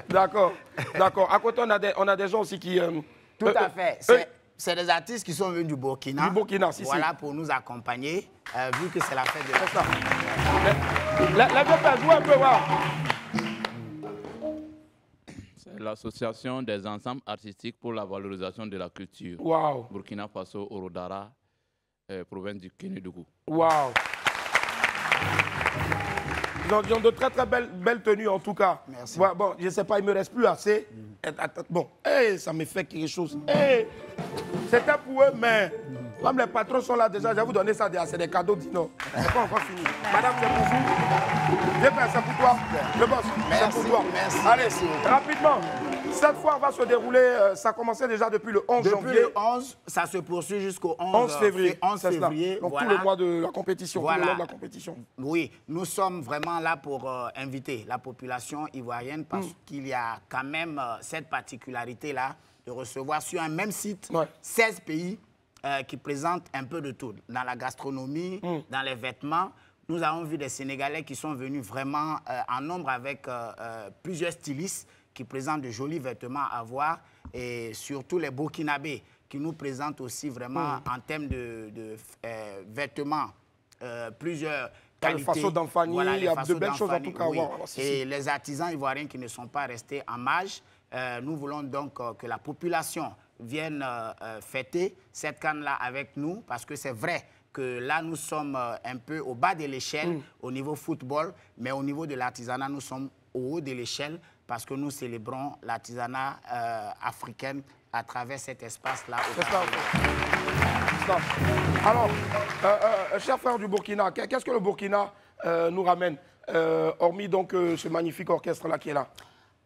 D'accord. D'accord. À côté, on a des gens aussi qui... Tout à fait. C'est des artistes qui sont venus du Burkina. Du Burkina, si. Voilà, pour nous accompagner, vu que c'est la fête de la... La jouer un peu, voir. C'est l'association des ensembles artistiques pour la valorisation de la culture. Wow. Burkina Faso, Orodara, province du Kénédougou. Wow. Ils ont de très très belles tenues en tout cas. Merci. Ouais, bon, je ne sais pas, il ne me reste plus assez. Bon, ça me fait quelque chose. C'était pour eux, mais comme les patrons sont là déjà, je vais vous donner ça, c'est des cadeaux d'Ino. C'est pas encore fini. Madame, c'est pour vous. C'est pour toi. Le boss, c'est pour toi. Merci. Allez, rapidement. Cette fois, on va se dérouler, ça a commencé déjà depuis le 11 janvier. Depuis le 11, ça se poursuit jusqu'au 11 février. 11 février. Donc voilà. tout le mois de la compétition, voilà. tout le long de la compétition. Oui, nous sommes vraiment là pour inviter la population ivoirienne parce qu'il y a quand même cette particularité-là de recevoir sur un même site 16 pays qui présentent un peu de tout. Dans la gastronomie, dans les vêtements. Nous avons vu des Sénégalais qui sont venus vraiment en nombre avec plusieurs stylistes qui présentent de jolis vêtements à voir et surtout les Burkinabés qui nous présentent aussi vraiment en termes de vêtements plusieurs qualités. Le façon d'enfanie, voilà, il y a de belles choses en tout cas à voir. Et les artisans ivoiriens qui ne sont pas restés en marge, nous voulons donc que la population vienne fêter cette CAN-là avec nous parce que c'est vrai que là, nous sommes un peu au bas de l'échelle au niveau football, mais au niveau de l'artisanat, nous sommes au haut de l'échelle parce que nous célébrons l'artisanat africain à travers cet espace-là. Alors, chers frères du Burkina, qu'est-ce que le Burkina nous ramène, hormis donc ce magnifique orchestre-là qui est là?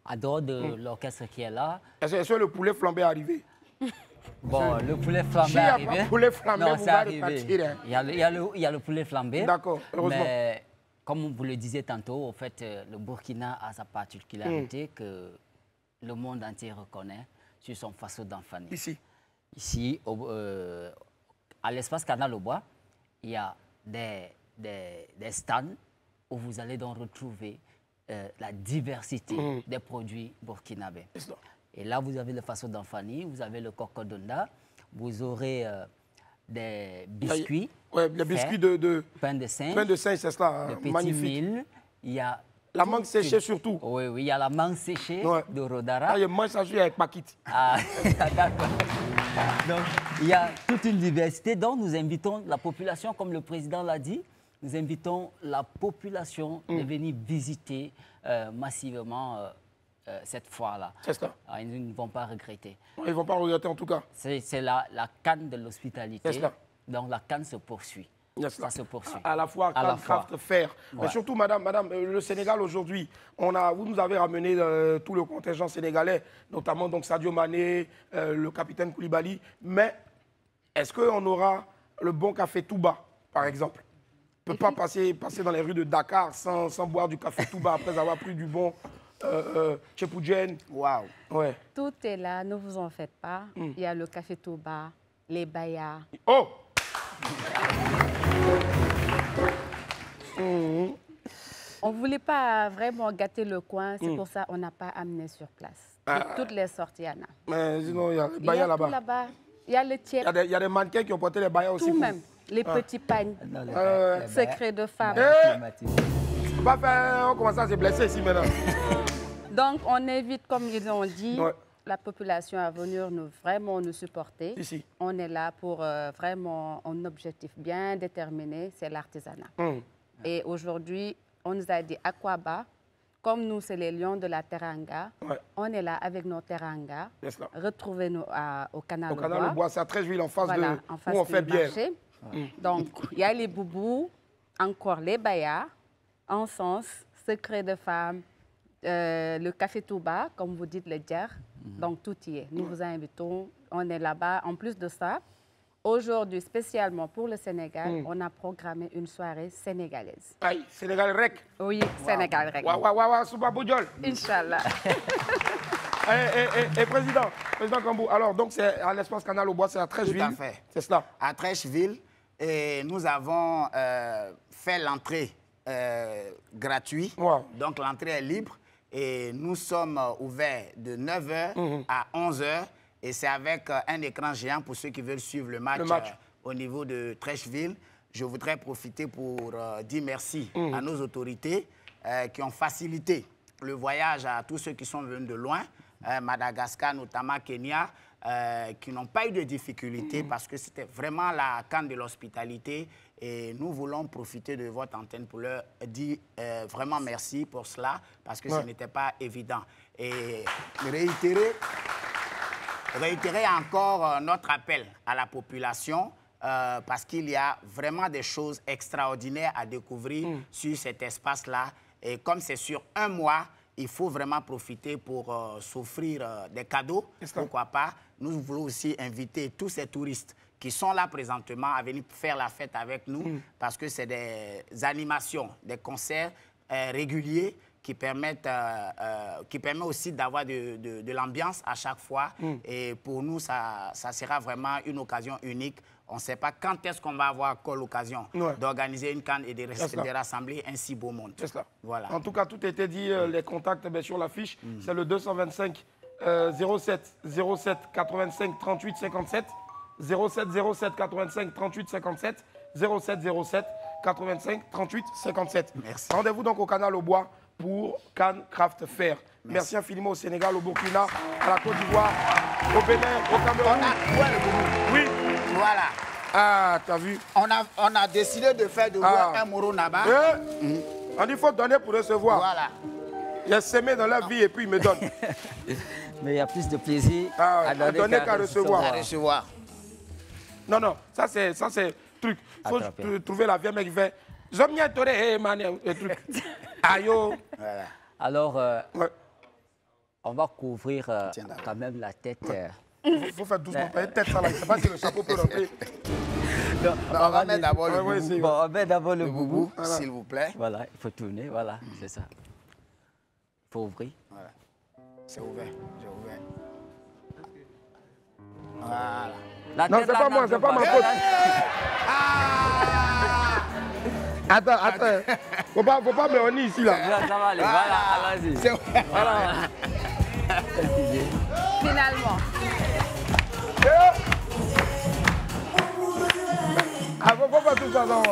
En dehors de l'orchestre qui est là... Est-ce que le poulet flambé est arrivé? Bon, le poulet flambé est arrivé. Le poulet flambé, non, vous c'est arrivé. Repartir, hein. Il y a le poulet flambé. D'accord, heureusement. Mais comme vous le disiez tantôt, en fait, le Burkina a sa particularité que le monde entier reconnaît sur son façon d'enfanie. Ici, à l'espace Canal au Bois, il y a des stands où vous allez donc retrouver la diversité des produits burkinabés. Et là, vous avez le façon d'enfanie, vous avez le cocodonda, vous aurez des biscuits. Oui, les biscuits de pain de singe. Pain de singe, c'est ça, magnifique. Mille, il y a la mangue séchée surtout. Oui, oui, il y a la mangue séchée de Rodara. Ah, je mange ça avec Paquit. Ah, d'accord. Donc, il y a toute une diversité. Donc, nous invitons la population, comme le président l'a dit, nous invitons la population de venir visiter massivement cette foire-là. C'est ça. Ils ne vont pas regretter. Ils ne vont pas regretter en tout cas. C'est la canne de l'hospitalité. C'est ça. Donc la canne se poursuit. Ça se poursuit. À la fois canne, craft, fer. Mais surtout, madame, le Sénégal aujourd'hui, vous nous avez ramené tout le contingent sénégalais, notamment donc Sadio Mané, le capitaine Koulibaly. Mais est-ce qu'on aura le bon café Touba, par exemple? On ne peut pas passer dans les rues de Dakar sans boire du café Touba après avoir pris du bon Tchepoudjen. Waouh. Ouais. Tout est là, ne vous en faites pas. Il y a le café Touba, les bayas. Oh! On ne voulait pas vraiment gâter le coin, c'est pour ça qu'on n'a pas amené sur place. Toutes les sortes, il y en a. Mais sinon, il y a les baillas là-bas. Il y a le tiers. Il y a des mannequins qui ont porté les baillas aussi. Tout même. Les petits pagnes. Secret de femme. On commence à se blesser ici maintenant. Donc, on évite, comme ils ont dit, la population à venir vraiment nous supporter. Ici. On est là pour vraiment un objectif bien déterminé, c'est l'artisanat. Et aujourd'hui, on nous a dit Aquaba, comme nous, c'est les lions de la Teranga, on est là avec nos Teranga. Retrouvez-nous au Canal Au Canal Bois, c'est à Treichville, en face de où on fait bière. Donc, il y a les boubous, encore les bayas, Encens, Secret de femme, le Café Touba, comme vous dites, le Djer. Donc, tout y est. Nous vous invitons. On est là-bas. En plus de ça, aujourd'hui, spécialement pour le Sénégal, on a programmé une soirée sénégalaise. Aïe, Sénégal Rec. Oui, Sénégal Rec. Waouh, Souba Boudjol. Inch'Allah. Et président Kambou, alors, donc c'est à l'espace Canal au Bois, c'est à Treichville. Tout à fait. C'est cela. À Treichville. Et nous avons fait l'entrée gratuite. Donc, l'entrée est libre. Et nous sommes ouverts de 9h à 11h. Et c'est avec un écran géant pour ceux qui veulent suivre le match. Au niveau de Treichville. Je voudrais profiter pour dire merci à nos autorités qui ont facilité le voyage à tous ceux qui sont venus de loin, Madagascar, notamment Kenya, qui n'ont pas eu de difficultés parce que c'était vraiment la CAN de l'hospitalité. Et nous voulons profiter de votre antenne pour leur dire vraiment merci pour cela parce que ce n'était pas évident. Et réitérer encore notre appel à la population parce qu'il y a vraiment des choses extraordinaires à découvrir sur cet espace-là. Et comme c'est sur un mois, il faut vraiment profiter pour s'offrir des cadeaux. Pourquoi pas? Nous voulons aussi inviter tous ces touristes qui sont là présentement à venir faire la fête avec nous parce que c'est des animations, des concerts réguliers qui permettent aussi d'avoir de l'ambiance à chaque fois. Et pour nous, ça sera vraiment une occasion unique. On ne sait pas quand est-ce qu'on va avoir l'occasion d'organiser une CAN et de rassembler un si beau monde. Voilà. En tout cas, tout a été dit, les contacts sur l'affiche. C'est le 225 07 85 38 57. 07 07 85 38 57. 07 07 85 38 57. Merci. Rendez-vous donc au Canal au Bois pour Cannes Craft Fair. Merci infiniment au Sénégal, au Burkina, à la Côte d'Ivoire, au Bénin, au Cameroun. Oui. Voilà. Ah, t'as vu? On a décidé de faire de voir un Moro Naba. On dit qu'il faut donner pour recevoir. Voilà. Il a semé dans la vie et puis il me donne. Mais il y a plus de plaisir à donner qu'à recevoir. Non, ça c'est truc. Il faut trouver la vieille mec qui fait. J'aime bien torer, le truc. Aïe. Voilà. Alors, on va couvrir quand même la tête. Il faut faire doucement. Pas une tête, ça là. Je ne sais pas si le chapeau peut rentrer. Non, on va mettre d'abord le boubou. Bon, on met d'abord le boubou, s'il vous plaît. Voilà, il faut tourner, voilà, c'est ça. Il faut ouvrir. Voilà. C'est ouvert, j'ai ouvert. Voilà. Non, c'est pas moi, c'est pas ma faute. Attends. Faut pas me honner ici là. Ça va aller, voilà, allons-y. Voilà. Finalement. Faut pas tout ça, non.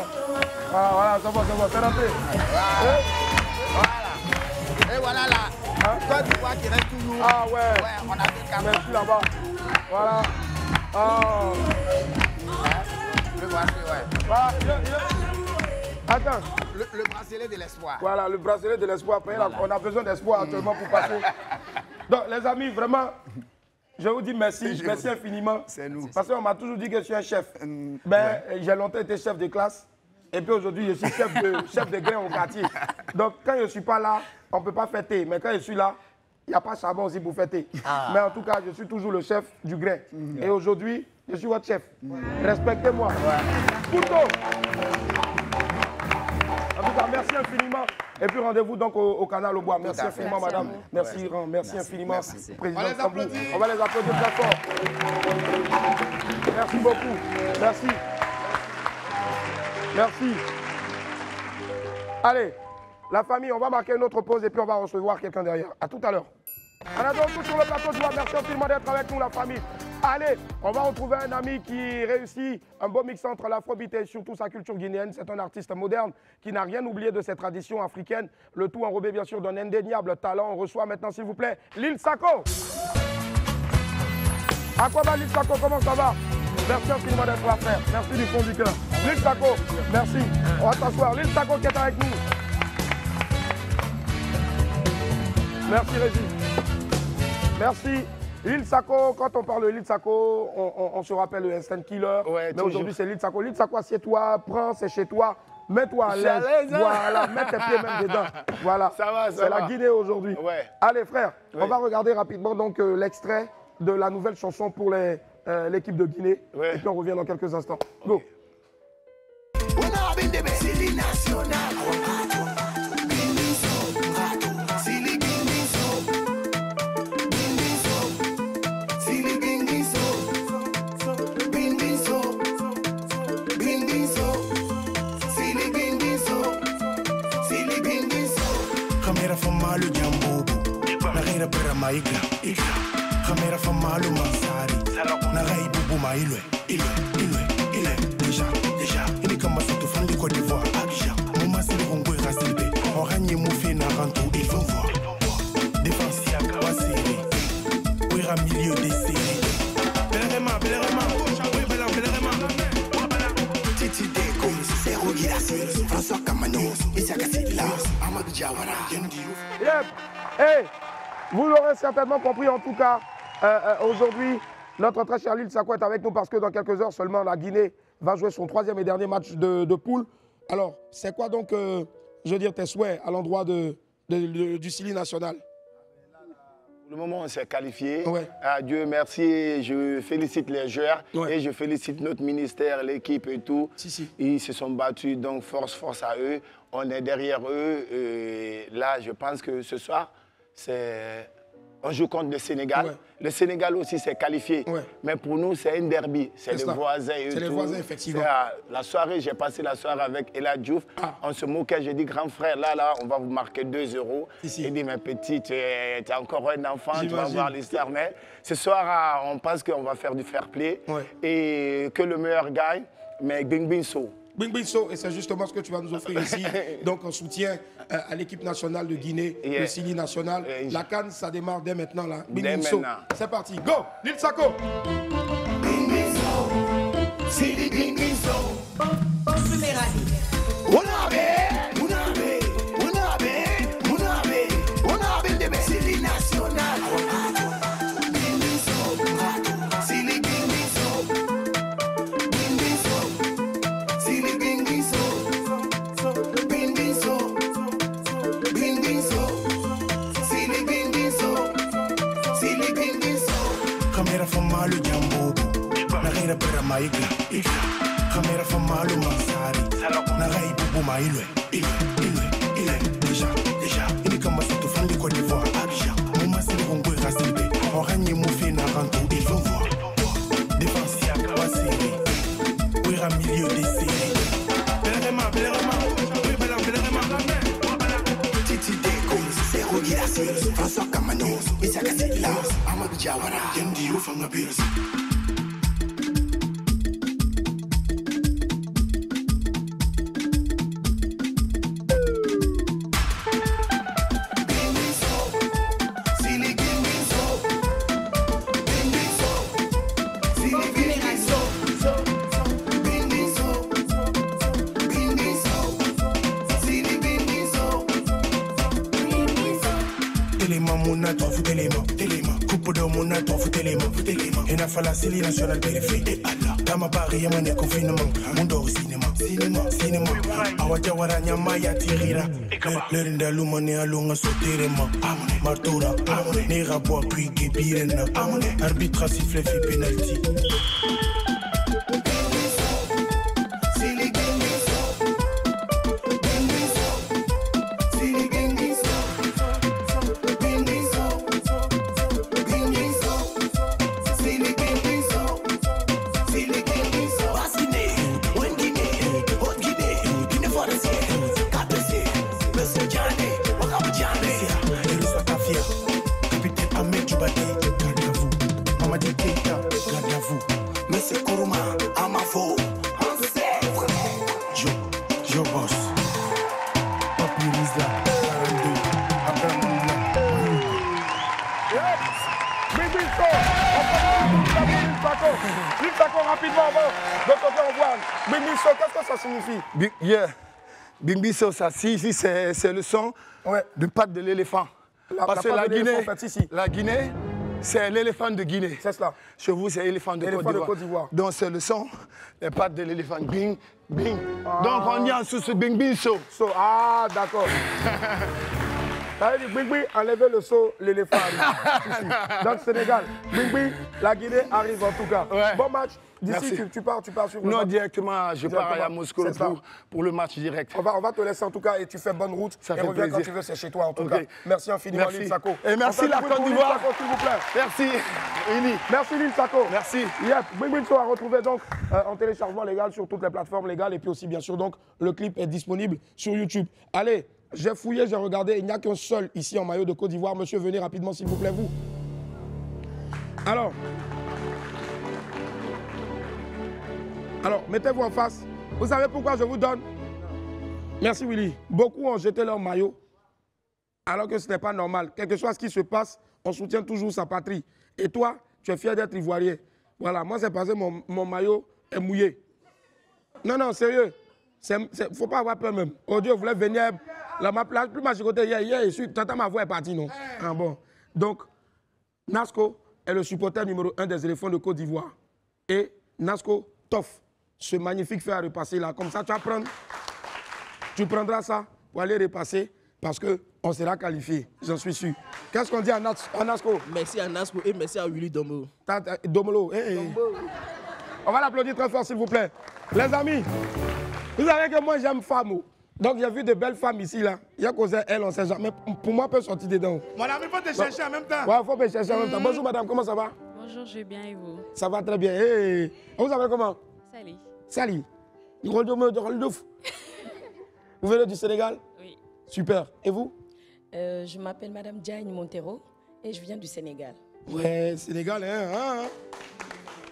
Voilà, c'est bon, c'est rentré. Voilà. Et voilà là. Toi, tu vois qu'il reste toujours. Ah ouais. On a deux caméras. Merci là-bas. Voilà. Le bracelet, Voilà. Attends. Le bracelet de l'espoir. Voilà, le bracelet de l'espoir. Voilà. On a besoin d'espoir actuellement pour passer. Donc, les amis, vraiment, je vous dis merci. Merci infiniment. C'est nous. Parce qu'on m'a toujours dit que je suis un chef. Ben, j'ai longtemps été chef de classe. Et puis aujourd'hui, je suis chef de grain au quartier. Donc, quand je ne suis pas là, on ne peut pas fêter. Mais quand je suis là, il n'y a pas charbon aussi pour fêter. Mais en tout cas, je suis toujours le chef du grain. Et aujourd'hui, je suis votre chef. Respectez-moi. Couteau. En tout cas, merci infiniment. Et puis rendez-vous donc au Canal au Bois. Merci infiniment, madame. Merci infiniment, président Kambou. On va les applaudir très fort. Merci beaucoup. Merci. Allez, la famille, on va marquer une autre pause et puis on va recevoir quelqu'un derrière. À tout à l'heure. On a donc tout sur le plateau, je vous remercie infiniment d'être avec nous, la famille. Allez, on va retrouver un ami qui réussit un beau mix entre l'afrobeat et surtout sa culture guinéenne. C'est un artiste moderne qui n'a rien oublié de ses traditions africaines. Le tout enrobé bien sûr d'un indéniable talent. On reçoit maintenant, s'il vous plaît, Lil Sako. À quoi va Lil Sako? Comment ça va? Merci infiniment d'être là, frère. Merci du fond du cœur. Lil Sako, merci. On va s'asseoir. Lil Sako qui est avec nous. Merci Régis. Merci. Lil Sako, quand on parle de Lil Sako, on se rappelle le Instant Killer. Ouais, mais aujourd'hui, c'est Lil Sako. Lil Sako, assieds-toi, prends, c'est chez toi. Mets-toi à l'aise. Voilà, mets tes pieds même dedans. Voilà. Ça va, c'est la Guinée aujourd'hui. Ouais. Allez, frère, on va regarder rapidement donc l'extrait de la nouvelle chanson pour l'équipe de Guinée. Ouais. Et puis on revient dans quelques instants. Go. Kamera famalu mansari na gai bubu ma ilwe déjà ini kama sato fandi Côte d'Ivoire Abidjan moma sili kongo rasilbe oranye moufi na ranto il faut voir défensia wasiri ouira milieu des séries Belerema oui Belerema Titi Deko Zero Gilas François Kamano Isiaka Sidila Amadou Diawara Yep. Hey, vous l'aurez certainement compris en tout cas. Aujourd'hui, notre très cher Lil Sako est avec nous parce que dans quelques heures seulement, la Guinée va jouer son 3e et dernier match de poule. Alors, c'est quoi donc, je veux dire, tes souhaits à l'endroit du Sili national? Pour le moment, on s'est qualifié. Ouais. Dieu merci. Je félicite les joueurs et je félicite notre ministère, l'équipe et tout. Ils se sont battus, donc force à eux. On est derrière eux. Et là, je pense que ce soir, on joue contre le Sénégal. Ouais. Le Sénégal aussi s'est qualifié. Ouais. Mais pour nous, c'est un derby. C'est les voisins et tout. C'est les voisins, effectivement. La soirée, j'ai passé la soirée avec Ella Diouf. On se moquait. J'ai dit, grand frère, là, on va vous marquer 2 €. Il dit, mais petit, tu es encore un enfant, tu vas voir l'histoire. Mais ce soir, on pense qu'on va faire du fair play et que le meilleur gagne. Mais Bingbinso. Bingbinso, et c'est justement ce que tu vas nous offrir ici. Donc, en soutien à l'équipe nationale de Guinée, le Sili national. La CAN, ça démarre dès maintenant. Là. Bingbinso, c'est parti. Go, Lil Sako. Bingbinso, Sili Bingbinso. Sili national. Kamera famalu mansari na gai bubu ma ilwe déjà ini kama sato fandi Côte d'Ivoire Abidjan moma sili kongo rasilbe oranye moufi na ranto il faut voir défensia wasiri ouira milieu des séries Belerema oui Belerema Titi Deko Zero Gilas François Kamano Isiaka Sidila Amadou Diawara Yendi Ufanga Birzi. La Sili national périphérique. Kama Paris yamane confinement. Mundo cinéma. Awaja waranya maya tirira. Le rinda lumane alunga soterema. Martura. Ne rapport puis gebirena. Arbitre sifflet fait penalty. rapidement, avant de te dire au revoir. Bimbiso, qu'est-ce que ça signifie? Bimbiso, ça, ici, c'est le son de patte de l'éléphant. Parce que la Guinée, c'est l'éléphant de Guinée. C'est cela. Chez vous, c'est l'éléphant de Côte d'Ivoire. Donc, c'est le son, les pattes de l'éléphant. Bing, bing. Donc, on dit en sous bing, bing, so. Ah, d'accord. Ça veut dire bing, bing, enlevez le saut, l'éléphant arrive. Donc, Sénégal, bing, bing, la Guinée arrive en tout cas. Ouais. Bon match. D'ici, tu pars sur le match. Non, directement, je pars à Moscou pour le match direct. On va te laisser en tout cas et tu fais bonne route. Ça et fait reviens plaisir. quand tu veux, c'est chez toi en tout cas. Merci infiniment, Lil Sako. Et merci la Côte d'Ivoire. S'il vous plaît. Merci, Eli. Merci, Lil Sako. Merci. Yep, Bing Bing Show à retrouver donc en téléchargement légal sur toutes les plateformes légales et puis aussi, bien sûr, donc le clip est disponible sur YouTube. Allez, j'ai fouillé, j'ai regardé, il n'y a qu'un seul ici en maillot de Côte d'Ivoire. Monsieur, venez rapidement, s'il vous plaît, vous. Alors, mettez-vous en face. Vous savez pourquoi je vous donne? Merci, Willy. Beaucoup ont jeté leur maillot, alors que ce n'est pas normal. Quel que soit ce qui se passe, on soutient toujours sa patrie. Et toi, tu es fier d'être ivoirien. Voilà, moi, c'est parce que mon maillot est mouillé. Non, sérieux. Il ne faut pas avoir peur même. Oh Dieu, vous voulez venir. La plus majorité, hier, t'entends ma voix est partie, non? Ah bon. Donc, Nasco est le supporter numéro 1 des éléphants de Côte d'Ivoire. Et Nasco t'offre ce magnifique fer à repasser là. Comme ça, tu prendras ça pour aller repasser parce qu'on sera qualifié, j'en suis sûr. Qu'est-ce qu'on dit à Nasco? Merci à Nasco et merci à Willy Domolo. Domolo, On va l'applaudir très fort, s'il vous plaît. Les amis, vous savez que moi, j'aime femmes. Donc, j'ai vu de belles femmes ici, là. Il y a causé elle, on ne sait jamais. Pour moi, on peut sortir dedans. Mon ami, il faut te chercher en même temps. Ouais, il faut me chercher en même temps. Bonjour, madame, comment ça va? Bonjour, je vais bien et vous? Ça va très bien. Vous appelez comment? Sali. Sali. Vous venez du Sénégal? Oui. Super. Et vous? Je m'appelle Madame Diagne Montero et je viens du Sénégal. Ouais, Sénégal, hein?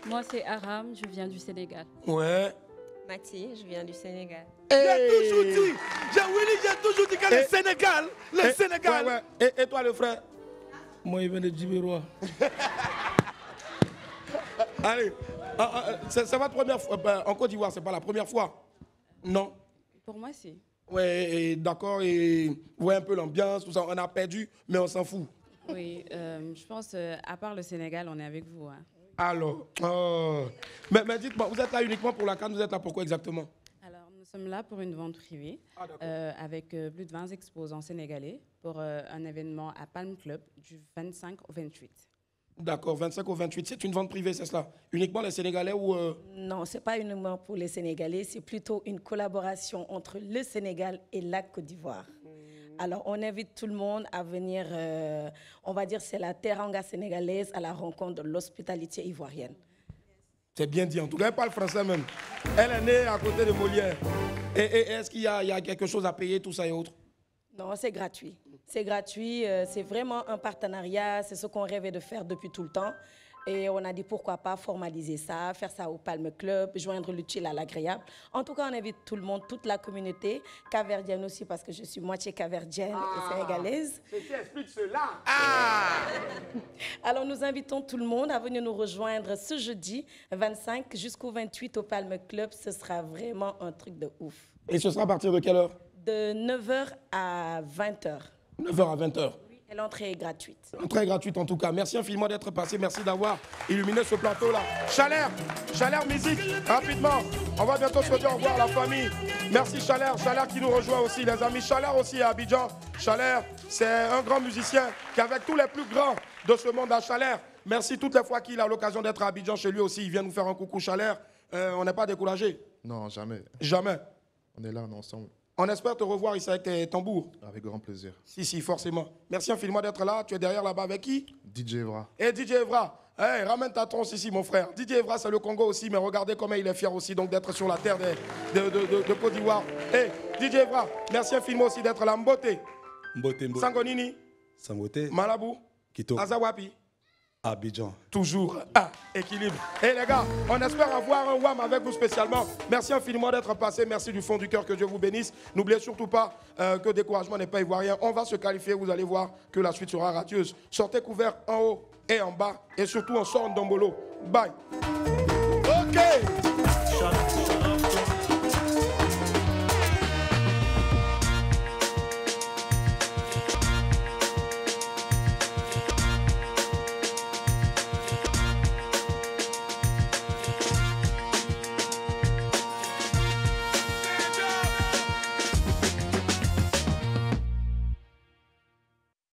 Moi, c'est Aram, je viens du Sénégal. Ouais. Mathie, je viens du Sénégal. J'ai toujours dit, j'ai toujours dit que le Sénégal, Sénégal. Ouais. Et toi, le frère? Moi, il vient de Djibiroua. Allez, c'est votre première fois en Côte d'Ivoire, c'est pas la première fois? Non? Pour moi, si. Ouais, d'accord, et vous voyez un peu l'ambiance, tout ça, on a perdu, mais on s'en fout. Oui, je pense, à part le Sénégal, on est avec vous. Hein. Alors, mais dites-moi, vous êtes là uniquement pour la CAN, vous êtes là pourquoi exactement? Alors, nous sommes là pour une vente privée, avec plus de 20 exposants sénégalais pour un événement à Palm Club du 25 au 28. D'accord, 25 au 28, c'est une vente privée, c'est cela? Uniquement les Sénégalais ou... Non, ce n'est pas uniquement pour les Sénégalais, c'est plutôt une collaboration entre le Sénégal et la Côte d'Ivoire. Alors, on invite tout le monde à venir, on va dire c'est la teranga sénégalaise à la rencontre de l'hospitalité ivoirienne. C'est bien dit, en tout cas, elle parle français même. Elle est née à côté de Molière. Et est-ce qu'il y a quelque chose à payer, tout ça et autres? Non, c'est gratuit. C'est gratuit, c'est vraiment un partenariat, c'est ce qu'on rêvait de faire depuis tout le temps. Et on a dit pourquoi pas formaliser ça, faire ça au Palme Club, joindre l'utile à l'agréable. En tout cas, on invite tout le monde, toute la communauté, caverdienne aussi, parce que je suis moitié caverdienne et sénégalaise. Ceci explique cela. Alors, nous invitons tout le monde à venir nous rejoindre ce jeudi 25 jusqu'au 28 au Palme Club. Ce sera vraiment un truc de ouf. Et ce sera à partir de quelle heure? De 9h à 20h. 9h à 20h. Et l'entrée est gratuite. L'entrée est gratuite en tout cas. Merci infiniment d'être passé. Merci d'avoir illuminé ce plateau-là. Chalère musique, rapidement. On va bientôt se dire au revoir à la famille. Merci Chalère qui nous rejoint aussi, les amis. Chalère aussi à Abidjan. Chalère, c'est un grand musicien qui est avec tous les plus grands de ce monde à Chalère. Merci toutes les fois qu'il a l'occasion d'être à Abidjan chez lui aussi. Il vient nous faire un coucou Chalère. On n'est pas découragé? Non, jamais. Jamais. On est là, on est ensemble. On espère te revoir ici avec tes tambours. Avec grand plaisir. Si, forcément. Merci infiniment d'être là. Tu es derrière là-bas avec qui? DJ Evra. Et DJ Evra, hey, ramène ta tronche ici, mon frère. DJ Evra, c'est le Congo aussi, mais regardez comment il est fier aussi donc d'être sur la terre de Côte d'Ivoire. Hey, DJ Evra, merci infiniment aussi d'être là. Mbote. Sangonini. Sangote. Malabou. Kito. Azawapi. Abidjan. Toujours équilibre. Et les gars, on espère avoir un WAM avec vous spécialement. Merci infiniment d'être passé. Merci du fond du cœur. Que Dieu vous bénisse. N'oubliez surtout pas que découragement n'est pas ivoirien. On va se qualifier. Vous allez voir que la suite sera radieuse. Sortez couvert en haut et en bas. Et surtout, on sort en Dombolo. Bye. Ok. Ticket.